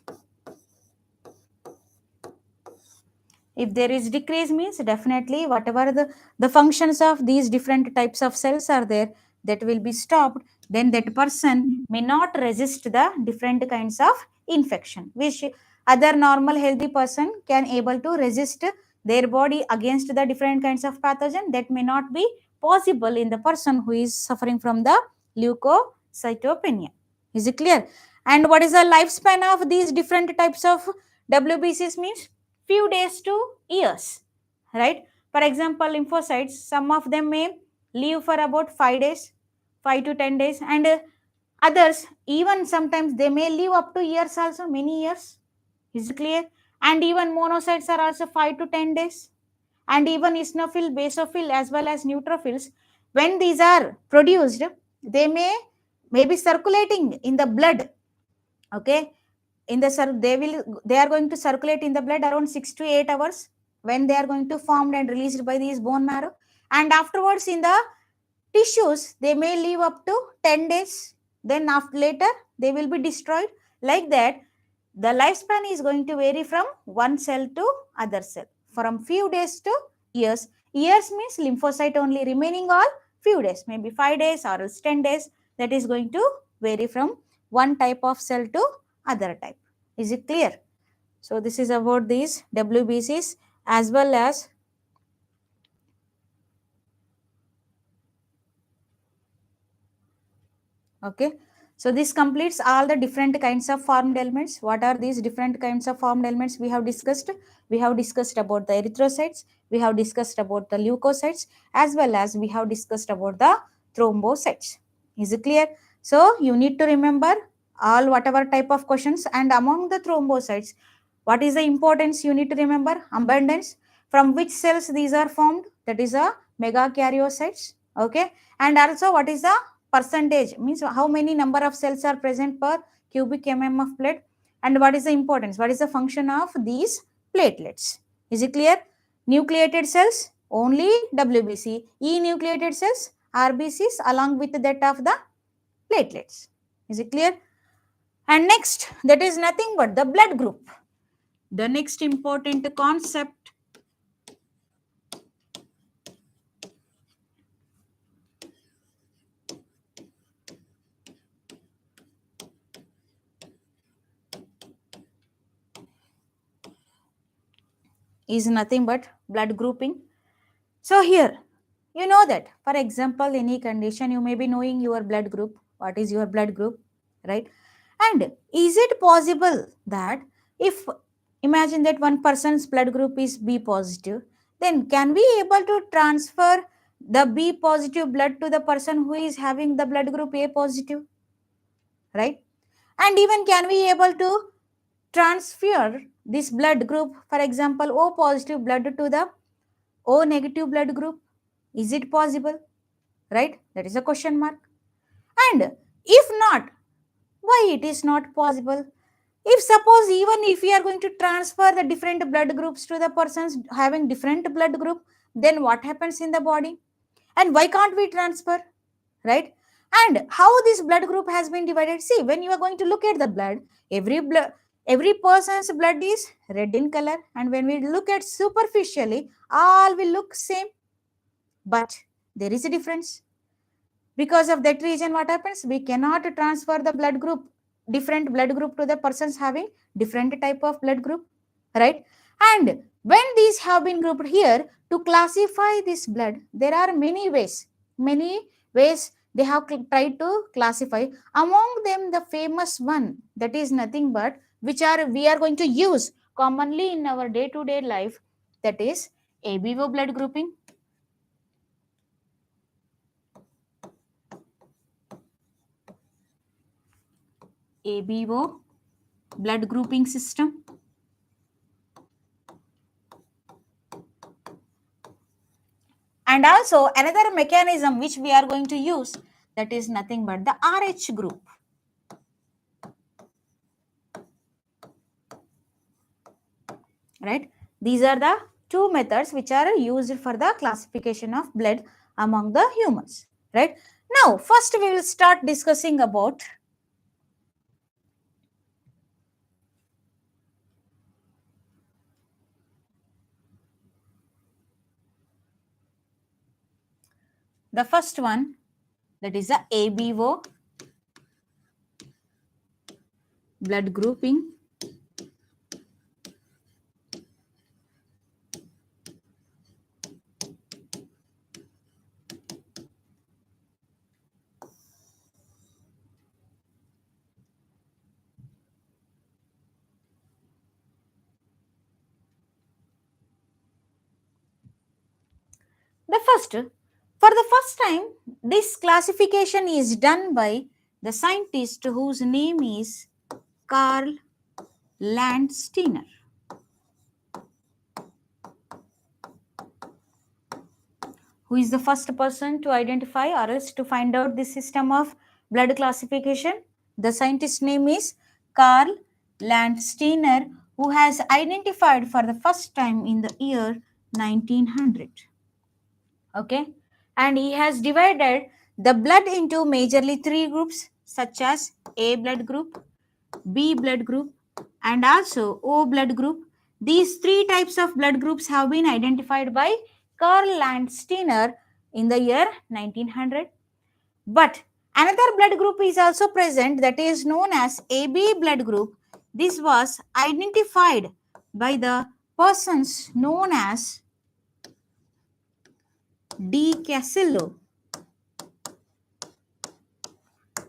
If there is decrease means, definitely whatever the functions of these different types of cells are there, that will be stopped. Then that person may not resist the different kinds of infection, which other normal healthy person can able to resist their body against the different kinds of pathogen. That may not be possible in the person who is suffering from the leukocytopenia. Is it clear? And what is the lifespan of these different types of WBCs means? Few days to years, right? For example, lymphocytes, some of them may live for about 5 days, 5 to 10 days, and others even sometimes they may live up to years also, many years. Is it clear? And even monocytes are also 5 to 10 days. And even eosinophil, basophil as well as neutrophils, when these are produced, they may be circulating in the blood. Okay, in the they are going to circulate in the blood around 6 to 8 hours, when they are going to formed and released by these bone marrow. And afterwards in the tissues, they may live up to 10 days. Then after later they will be destroyed. Like that, the lifespan is going to vary from one cell to other cell, from few days to years. Years means lymphocyte only remaining, all few days, maybe 5 days or else 10 days. That is going to vary from one type of cell to other type. Is it clear? So this is about these WBCs as well as okay. So this completes all the different kinds of formed elements. What are these different kinds of formed elements we have discussed? We have discussed about the erythrocytes, we have discussed about the leukocytes, as well as we have discussed about the thrombocytes. Is it clear? So you need to remember all whatever type of questions, and among the thrombocytes, what is the importance you need to remember? Abundance. From which cells these are formed? That is a megakaryocytes. Okay. And also what is the percentage, means how many number of cells are present per cubic mm of blood, and what is the importance, what is the function of these platelets. Is it clear? Nucleated cells only WBC, enucleated cells RBCs along with that of the platelets. Is it clear? And next, that is nothing but the blood group. The next important concept is nothing but blood grouping. So here, you know that, for example, any condition, you may be knowing your blood group. What is your blood group, right? And is it possible that if, imagine that one person's blood group is B positive, then can we able to transfer the B positive blood to the person who is having the blood group A positive, right? And even can we able to transfer this blood group, for example, O positive blood to the O negative blood group? Is it possible? Right? That is a question mark. And if not, why it is not possible? If suppose even if we are going to transfer the different blood groups to the persons having different blood group, then what happens in the body? And why can't we transfer? Right? And how this blood group has been divided? See, when you are going to look at the blood, every person's blood is red in color, and when we look at superficially, all will look same. But there is a difference. Because of that reason, what happens? We cannot transfer the blood group, different blood group to the persons having different type of blood group, right? And when these have been grouped here, to classify this blood, there are many ways they have tried to classify. Among them, the famous one, that is nothing but which we are going to use commonly in our day-to-day life, that is ABO blood grouping. ABO blood grouping system. And also another mechanism which we are going to use, that is nothing but the RH group. Right? These are the two methods which are used for the classification of blood among the humans. Right? Now, first we will start discussing about the first one, that is the ABO blood grouping. For the first time, this classification is done by the scientist whose name is Carl Landsteiner. Who is the first person to identify or else to find out this system of blood classification? The scientist's name is Carl Landsteiner, who has identified for the first time in the year 1900. Okay, and he has divided the blood into majorly three groups, such as A blood group, B blood group, and also O blood group. These three types of blood groups have been identified by Carl Landsteiner in the year 1900. But another blood group is also present, that is known as AB blood group. This was identified by the persons known as D. Casello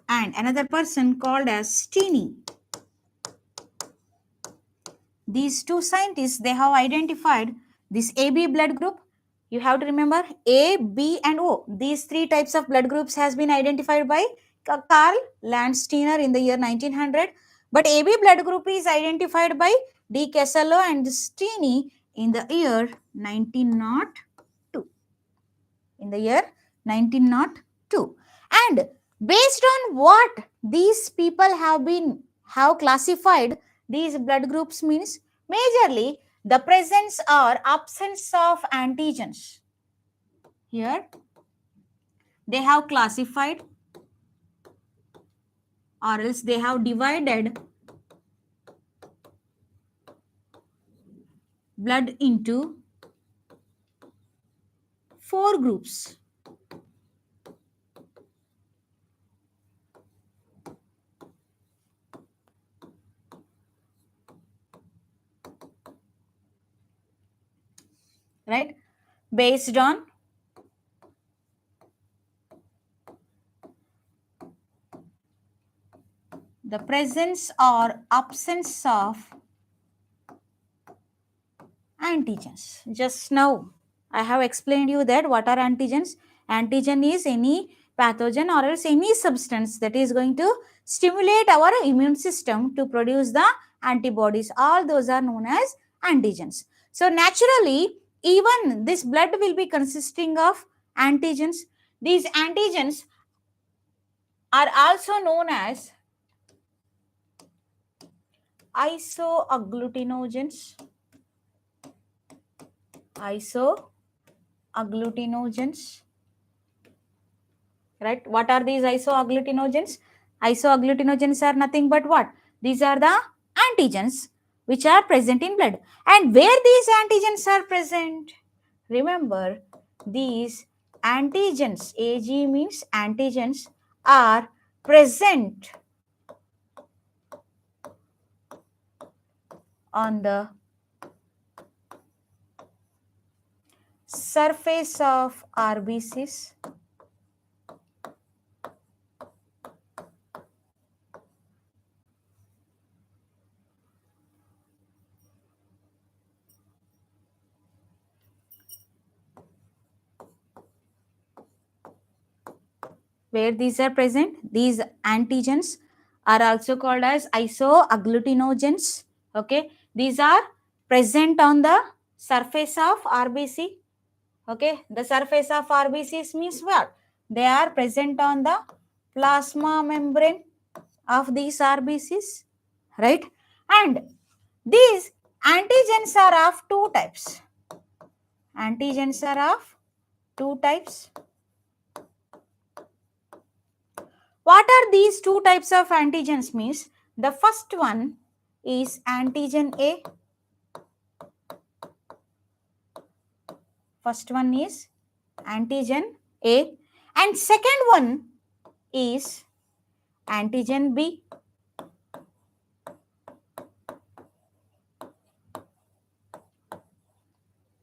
and another person called as Steeny. These two scientists, they have identified this AB blood group. You have to remember A, B and O. These three types of blood groups has been identified by Carl Landsteiner in the year 1900. But AB blood group is identified by D. Casello and Steeny in the year 1902. In the year 1902. And based on what these people have classified these blood groups means majorly the presence or absence of antigens. Here they have classified or else they have divided blood into 4 groups. Right? Based on the presence or absence of antigens. Just now I have explained you that what are antigens. Antigen is any pathogen or else any substance that is going to stimulate our immune system to produce the antibodies. All those are known as antigens. So naturally, even this blood will be consisting of antigens. These antigens are also known as isoagglutinogens. Isoagglutinogens. Right? What are these isoagglutinogens? Isoagglutinogens are nothing but what? These are the antigens which are present in blood. And where these antigens are present? Remember, these antigens, Ag means antigens, are present on the surface of RBCs. Where these are present, these antigens are also called as isoagglutinogens. Okay, these are present on the surface of RBC. Okay, the surface of RBCs means what? They are present on the plasma membrane of these RBCs, right? And these antigens are of 2 types. Antigens are of 2 types. What are these 2 types of antigens means? The first one is antigen A. First one is antigen A. And second one is antigen B.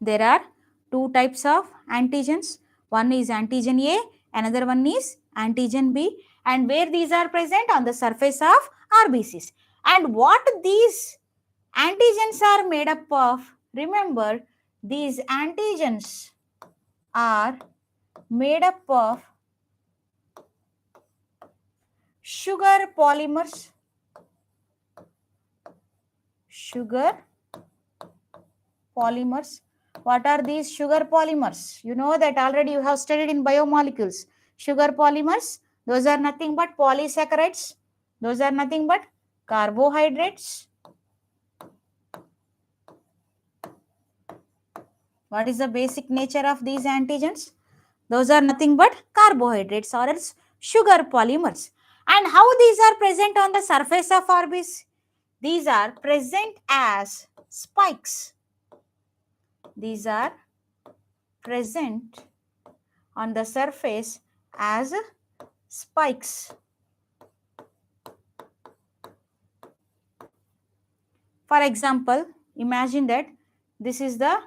There are 2 types of antigens. One is antigen A, another one is antigen B. And where these are present? On the surface of RBCs. And what these antigens are made up of? Remember, these antigens are made up of sugar polymers. Sugar polymers. What are these sugar polymers? You know that already you have studied in biomolecules. Sugar polymers, those are nothing but polysaccharides. Those are nothing but carbohydrates. What is the basic nature of these antigens? Those are nothing but carbohydrates or else sugar polymers. And how these are present on the surface of RBC? These are present as spikes. These are present on the surface as spikes. For example, imagine that this is the,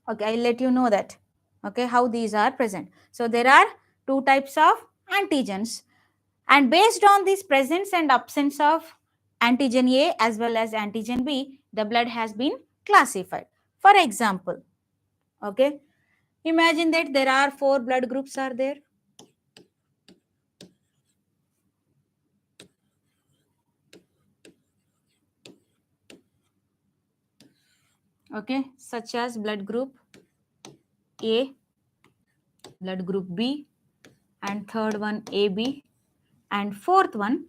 okay, I'll let you know that, okay, how these are present. So there are two types of antigens, and based on this presence and absence of antigen A as well as antigen B, the blood has been classified. For example, okay, imagine that there are 4 blood groups are there. Okay, such as blood group A, blood group B, and third one AB, and fourth one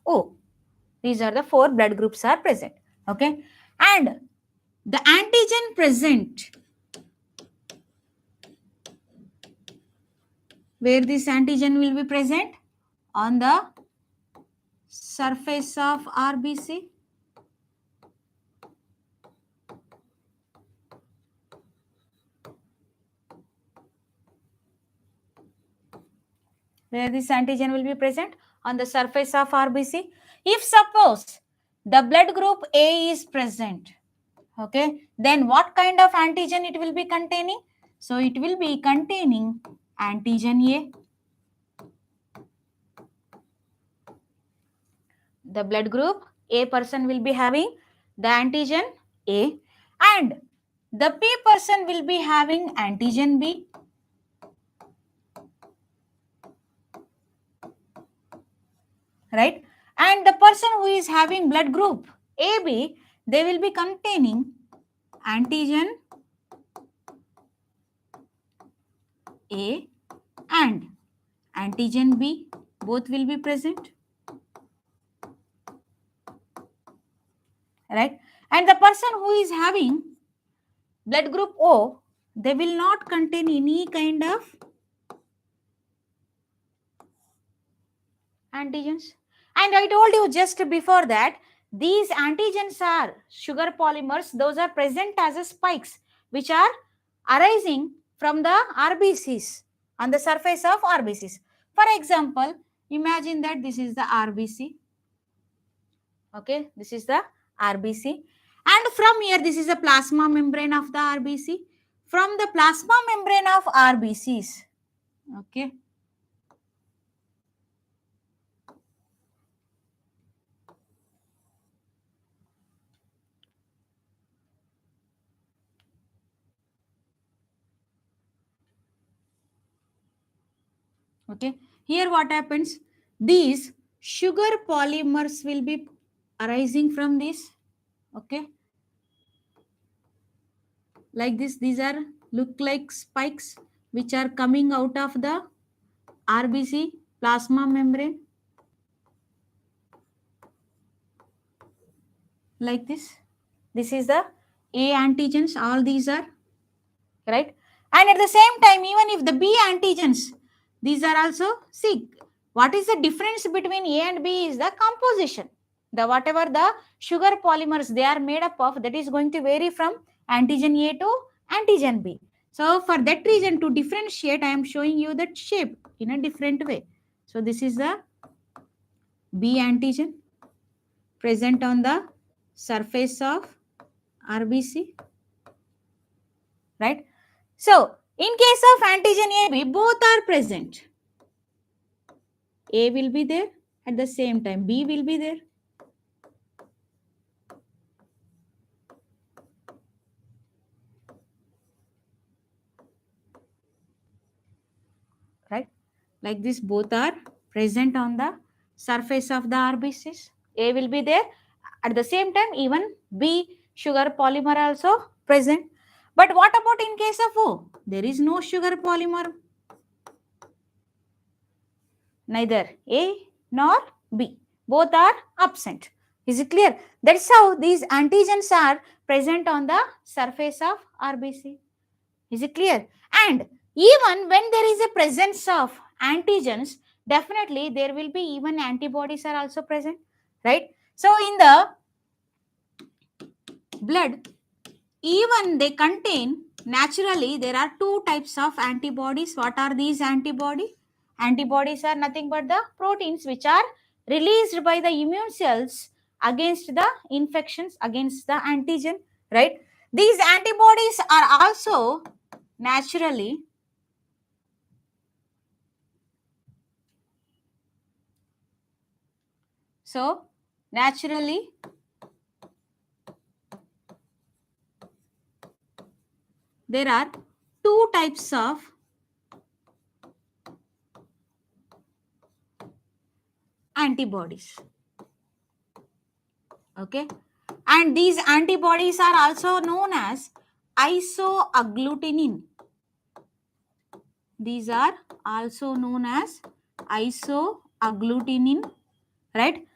O. These are the 4 blood groups are present. Okay, and the antigen present, where this antigen will be present on the surface of RBC. Where this antigen will be present on the surface of RBC. If suppose the blood group A is present, okay, then what kind of antigen it will be containing? So it will be containing antigen A. The blood group A person will be having the antigen A, and the B person will be having antigen B. Right? And the person who is having blood group AB, they will be containing antigen A and antigen B. Both will be present. Right? And the person who is having blood group O, they will not contain any kind of antigens. And I told you just before that these antigens are sugar polymers. Those are present as a spikes which are arising from the RBCs, on the surface of RBCs. For example, imagine that this is the RBC. Okay, this is the RBC. And from here, this is the plasma membrane of the RBC. From the plasma membrane of RBCs, okay, okay, here what happens, these sugar polymers will be arising from this, okay, like this. These are look like spikes which are coming out of the RBC plasma membrane, like this. This is the A antigens, all these are, right? And at the same time, even if the B antigens, these are also, see, what is the difference between A and B is the composition. The whatever the sugar polymers they are made up of, that is going to vary from antigen A to antigen B. So for that reason, to differentiate, I am showing you that shape in a different way. So this is the B antigen present on the surface of RBC, right? So in case of antigen AB, both are present. A will be there, at the same time B will be there. Right? Like this, both are present on the surface of the RBCs. A will be there, at the same time even B sugar polymer also present. But what about in case of O? There is no sugar polymer. Neither A nor B. Both are absent. Is it clear? That's how these antigens are present on the surface of RBC. Is it clear? And even when there is a presence of antigens, definitely there will be even antibodies are also present, right? So in the blood, even they contain, naturally there are two types of antibodies. What are these antibodies? Antibodies are nothing but the proteins which are released by the immune cells against the infections, against the antigen, right? These antibodies are also naturally, so naturally there are two types of antibodies. Okay, and these antibodies are also known as isoagglutinin. These are also known as isoagglutinin, right?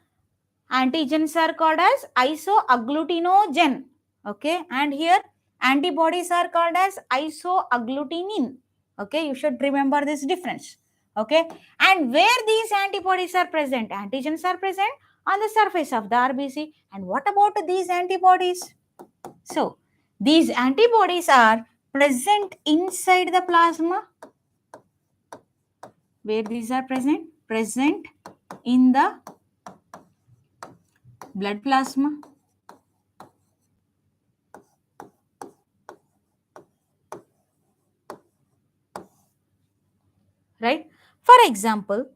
Antigens are called as isoagglutinogen. Okay, and here antibodies are called as isoagglutinin. Okay, you should remember this difference. Okay, and where these antibodies are present, antigens are present on the surface of the RBC. And what about these antibodies? So these antibodies are present inside the plasma. Where these are present? Present in the blood plasma. Right? For example,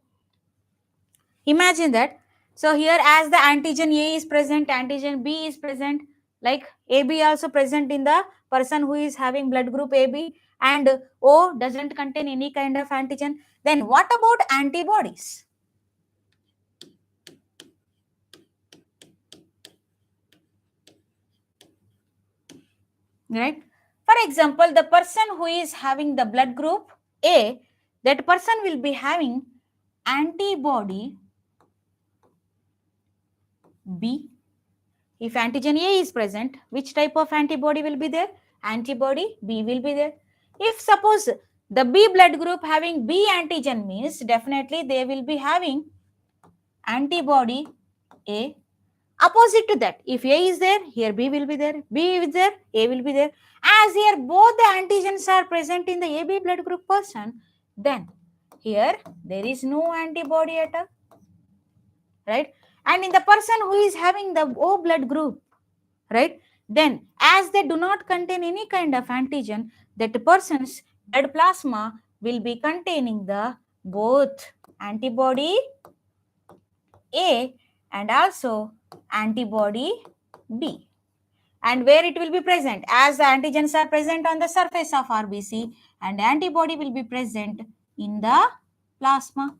imagine that. So here as the antigen A is present, antigen B is present, like AB also present in the person who is having blood group AB, and O doesn't contain any kind of antigen. Then what about antibodies? Right? For example, the person who is having the blood group A, that person will be having antibody B. If antigen A is present, which type of antibody will be there? Antibody B will be there. If suppose the B blood group having B antigen means definitely they will be having antibody A. Opposite to that, if A is there, here B will be there. B is there, A will be there. As here both the antigens are present in the AB blood group person, then here there is no antibody at all. Right? And in the person who is having the O blood group, right, then as they do not contain any kind of antigen, that person's blood plasma will be containing the both antibody A and also antibody B. And where it will be present? As the antigens are present on the surface of RBC, and antibody will be present in the plasma.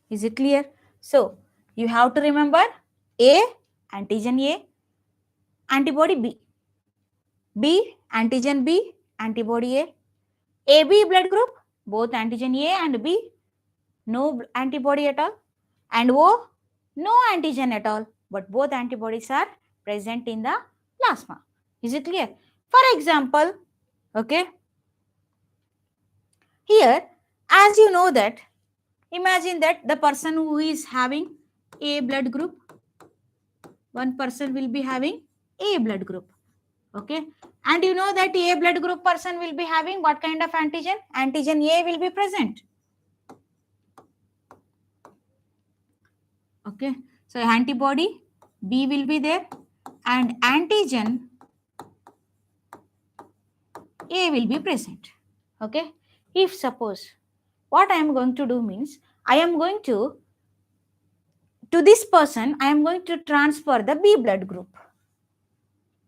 Is it clear? So you have to remember A, antigen A, antibody B. B, antigen B, antibody A. AB blood group, both antigen A and B, no antibody at all. And O, no antigen at all, but both antibodies are present in the plasma. Is it clear? For example, okay, here, as you know that, imagine that the person who is having A blood group, one person will be having A blood group. Okay, and you know that A blood group person will be having what kind of antigen? Antigen A will be present. Okay, so antibody B will be there and antigen A will be present. Okay, if suppose what I am going to do means I am going to this person I am going to transfer the B blood group.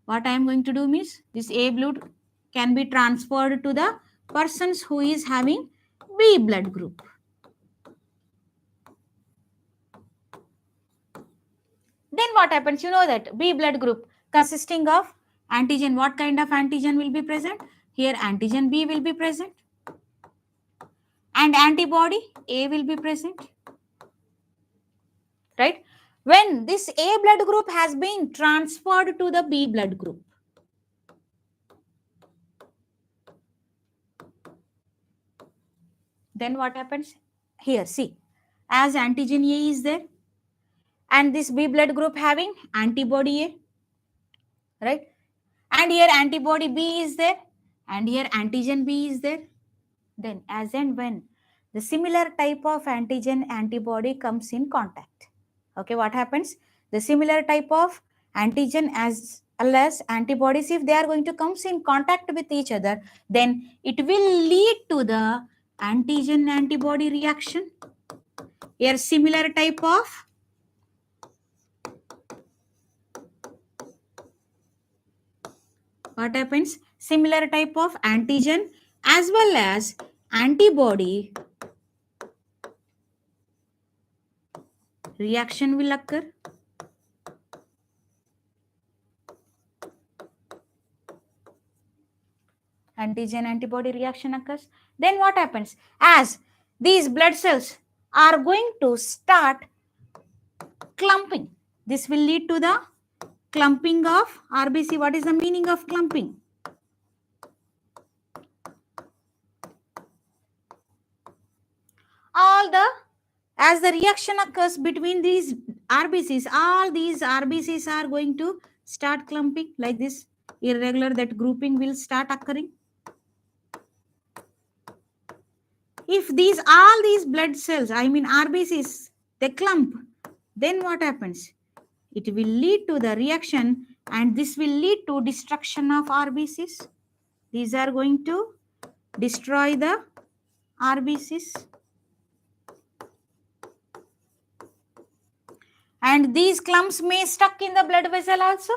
What I am going to do means this A blood can be transferred to the persons who is having B blood group. Then what happens? You know that B blood group consisting of antigen. What kind of antigen will be present? Here antigen B will be present and antibody A will be present. Right? When this A blood group has been transferred to the B blood group, then what happens? Here, see, as antigen A is there, and this B blood group having antibody A, right? And here antibody B is there, and here antigen B is there. Then as and when the similar type of antigen antibody comes in contact, okay, what happens? The similar type of antigen as well as antibodies, if they are going to come in contact with each other, then it will lead to the antigen antibody reaction. Here similar type of what happens? Similar type of antigen as well as antibody reaction will occur. Antigen antibody reaction occurs. Then what happens? As these blood cells are going to start clumping, this will lead to the clumping of RBC. What is the meaning of clumping? As the reaction occurs between these RBCs, all these RBCs are going to start clumping like this. Irregular, that grouping will start occurring. If all these blood cells, I mean RBCs, they clump, then what happens? It will lead to the reaction, and this will lead to destruction of RBCs. These are going to destroy the RBCs. And these clumps may stuck in the blood vessel also.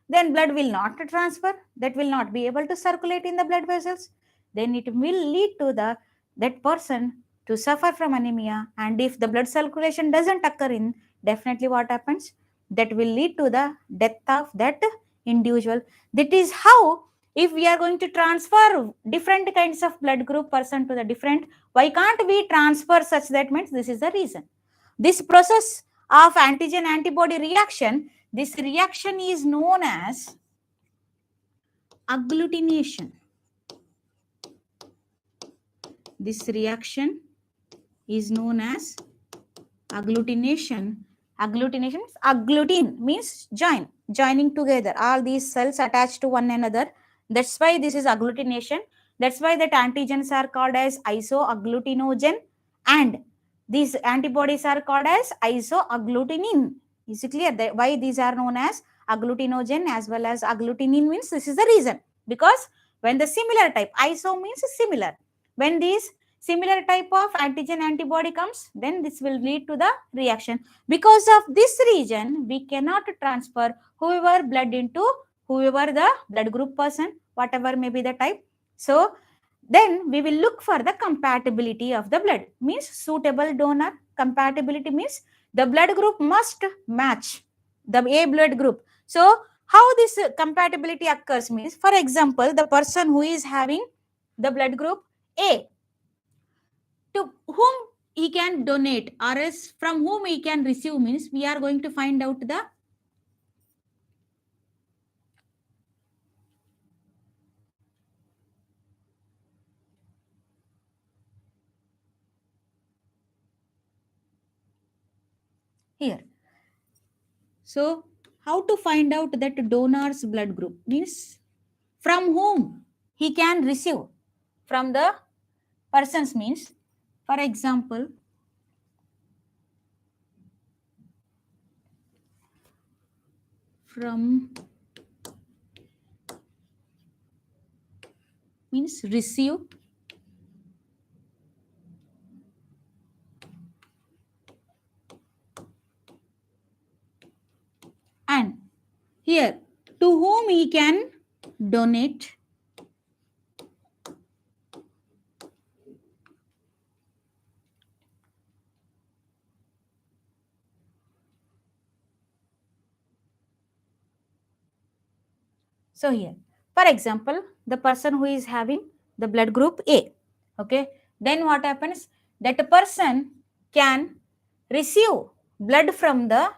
Then blood will not transfer. That will not be able to circulate in the blood vessels. Then it will lead to that person to suffer from anemia. And if the blood circulation doesn't occur in, definitely what happens? That will lead to the death of that individual. That is how, if we are going to transfer different kinds of blood group person to the different, why can't we transfer such? That means this is the reason. This process of antigen antibody reaction, this reaction is known as agglutination. This reaction is known as agglutination. Agglutination means agglutine means joining together. All these cells attached to one another. That's why this is agglutination. That's why that antigens are called as isoagglutinogen, and these antibodies are called as isoagglutinin. Is it clear that why these are known as agglutinogen as well as agglutinin? Means this is the reason, because when the similar type, iso means similar, when these similar type of antigen antibody comes, then this will lead to the reaction. Because of this reason, we cannot transfer whoever blood into whoever the blood group person, whatever may be the type. So then we will look for the compatibility of the blood, means suitable donor. Compatibility means the blood group must match the A blood group. So how this compatibility occurs means, for example, the person who is having the blood group A, to whom he can donate or else from whom he can receive, means we are going to find out the here. So how to find out that donor's blood group means from whom he can receive, from the persons, means for example, from means receive, and here to whom he can donate. So here, for example, the person who is having the blood group A, okay, then what happens? That a person can receive blood from the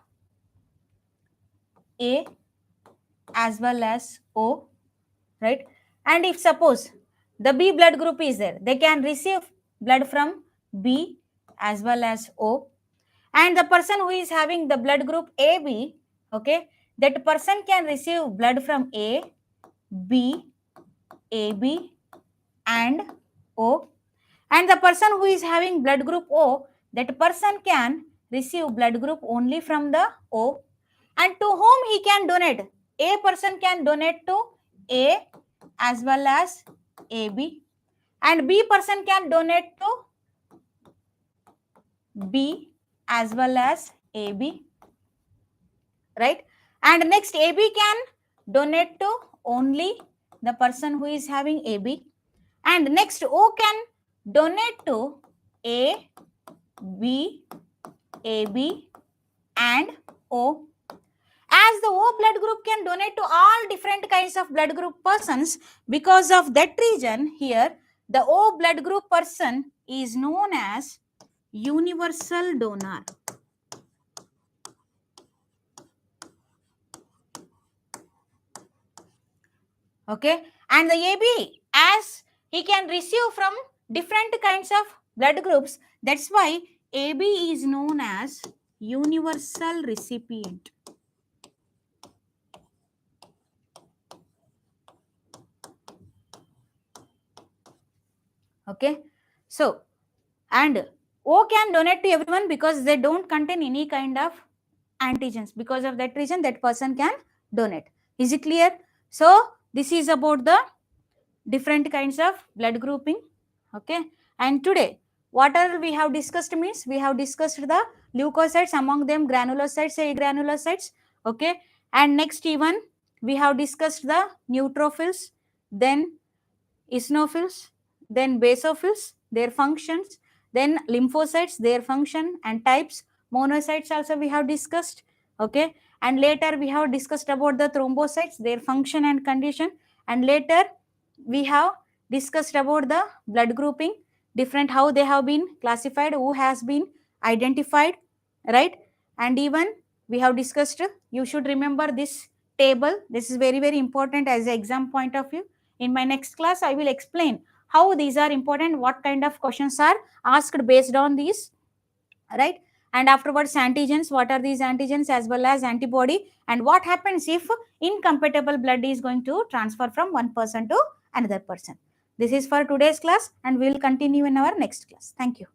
A as well as O, right? And if suppose the B blood group is there, they can receive blood from B as well as O. And the person who is having the blood group AB, okay, that person can receive blood from A, B, AB and O. And the person who is having blood group O, that person can receive blood group only from the O. And to whom he can donate? A person can donate to A as well as AB, and B person can donate to B as well as AB, right? And next, AB can donate to only the person who is having AB, and next O can donate to A, B, AB and O. As the O blood group can donate to all different kinds of blood group persons, because of that reason here the O blood group person is known as universal donor. Okay, and the AB, as he can receive from different kinds of blood groups, that's why AB is known as universal recipient. Okay, so and O can donate to everyone because they don't contain any kind of antigens. Because of that reason, that person can donate. Is it clear? So this is about the different kinds of blood grouping. Okay, and today what all we have discussed means, we have discussed the leukocytes, among them granulocytes and agranulocytes. Okay, and next even we have discussed the neutrophils, then eosinophils, then basophils, their functions, then lymphocytes, their function and types, monocytes also we have discussed. Okay, and later we have discussed about the thrombocytes, their function and condition, and later we have discussed about the blood grouping, different how they have been classified, who has been identified, right? And even we have discussed, you should remember this table. This is very, very important as an exam point of view. In my next class, I will explain how these are important, what kind of questions are asked based on these, right? And afterwards, antigens, what are these antigens as well as antibody, and what happens if incompatible blood is going to transfer from one person to another person. This is for today's class, and we will continue in our next class. Thank you.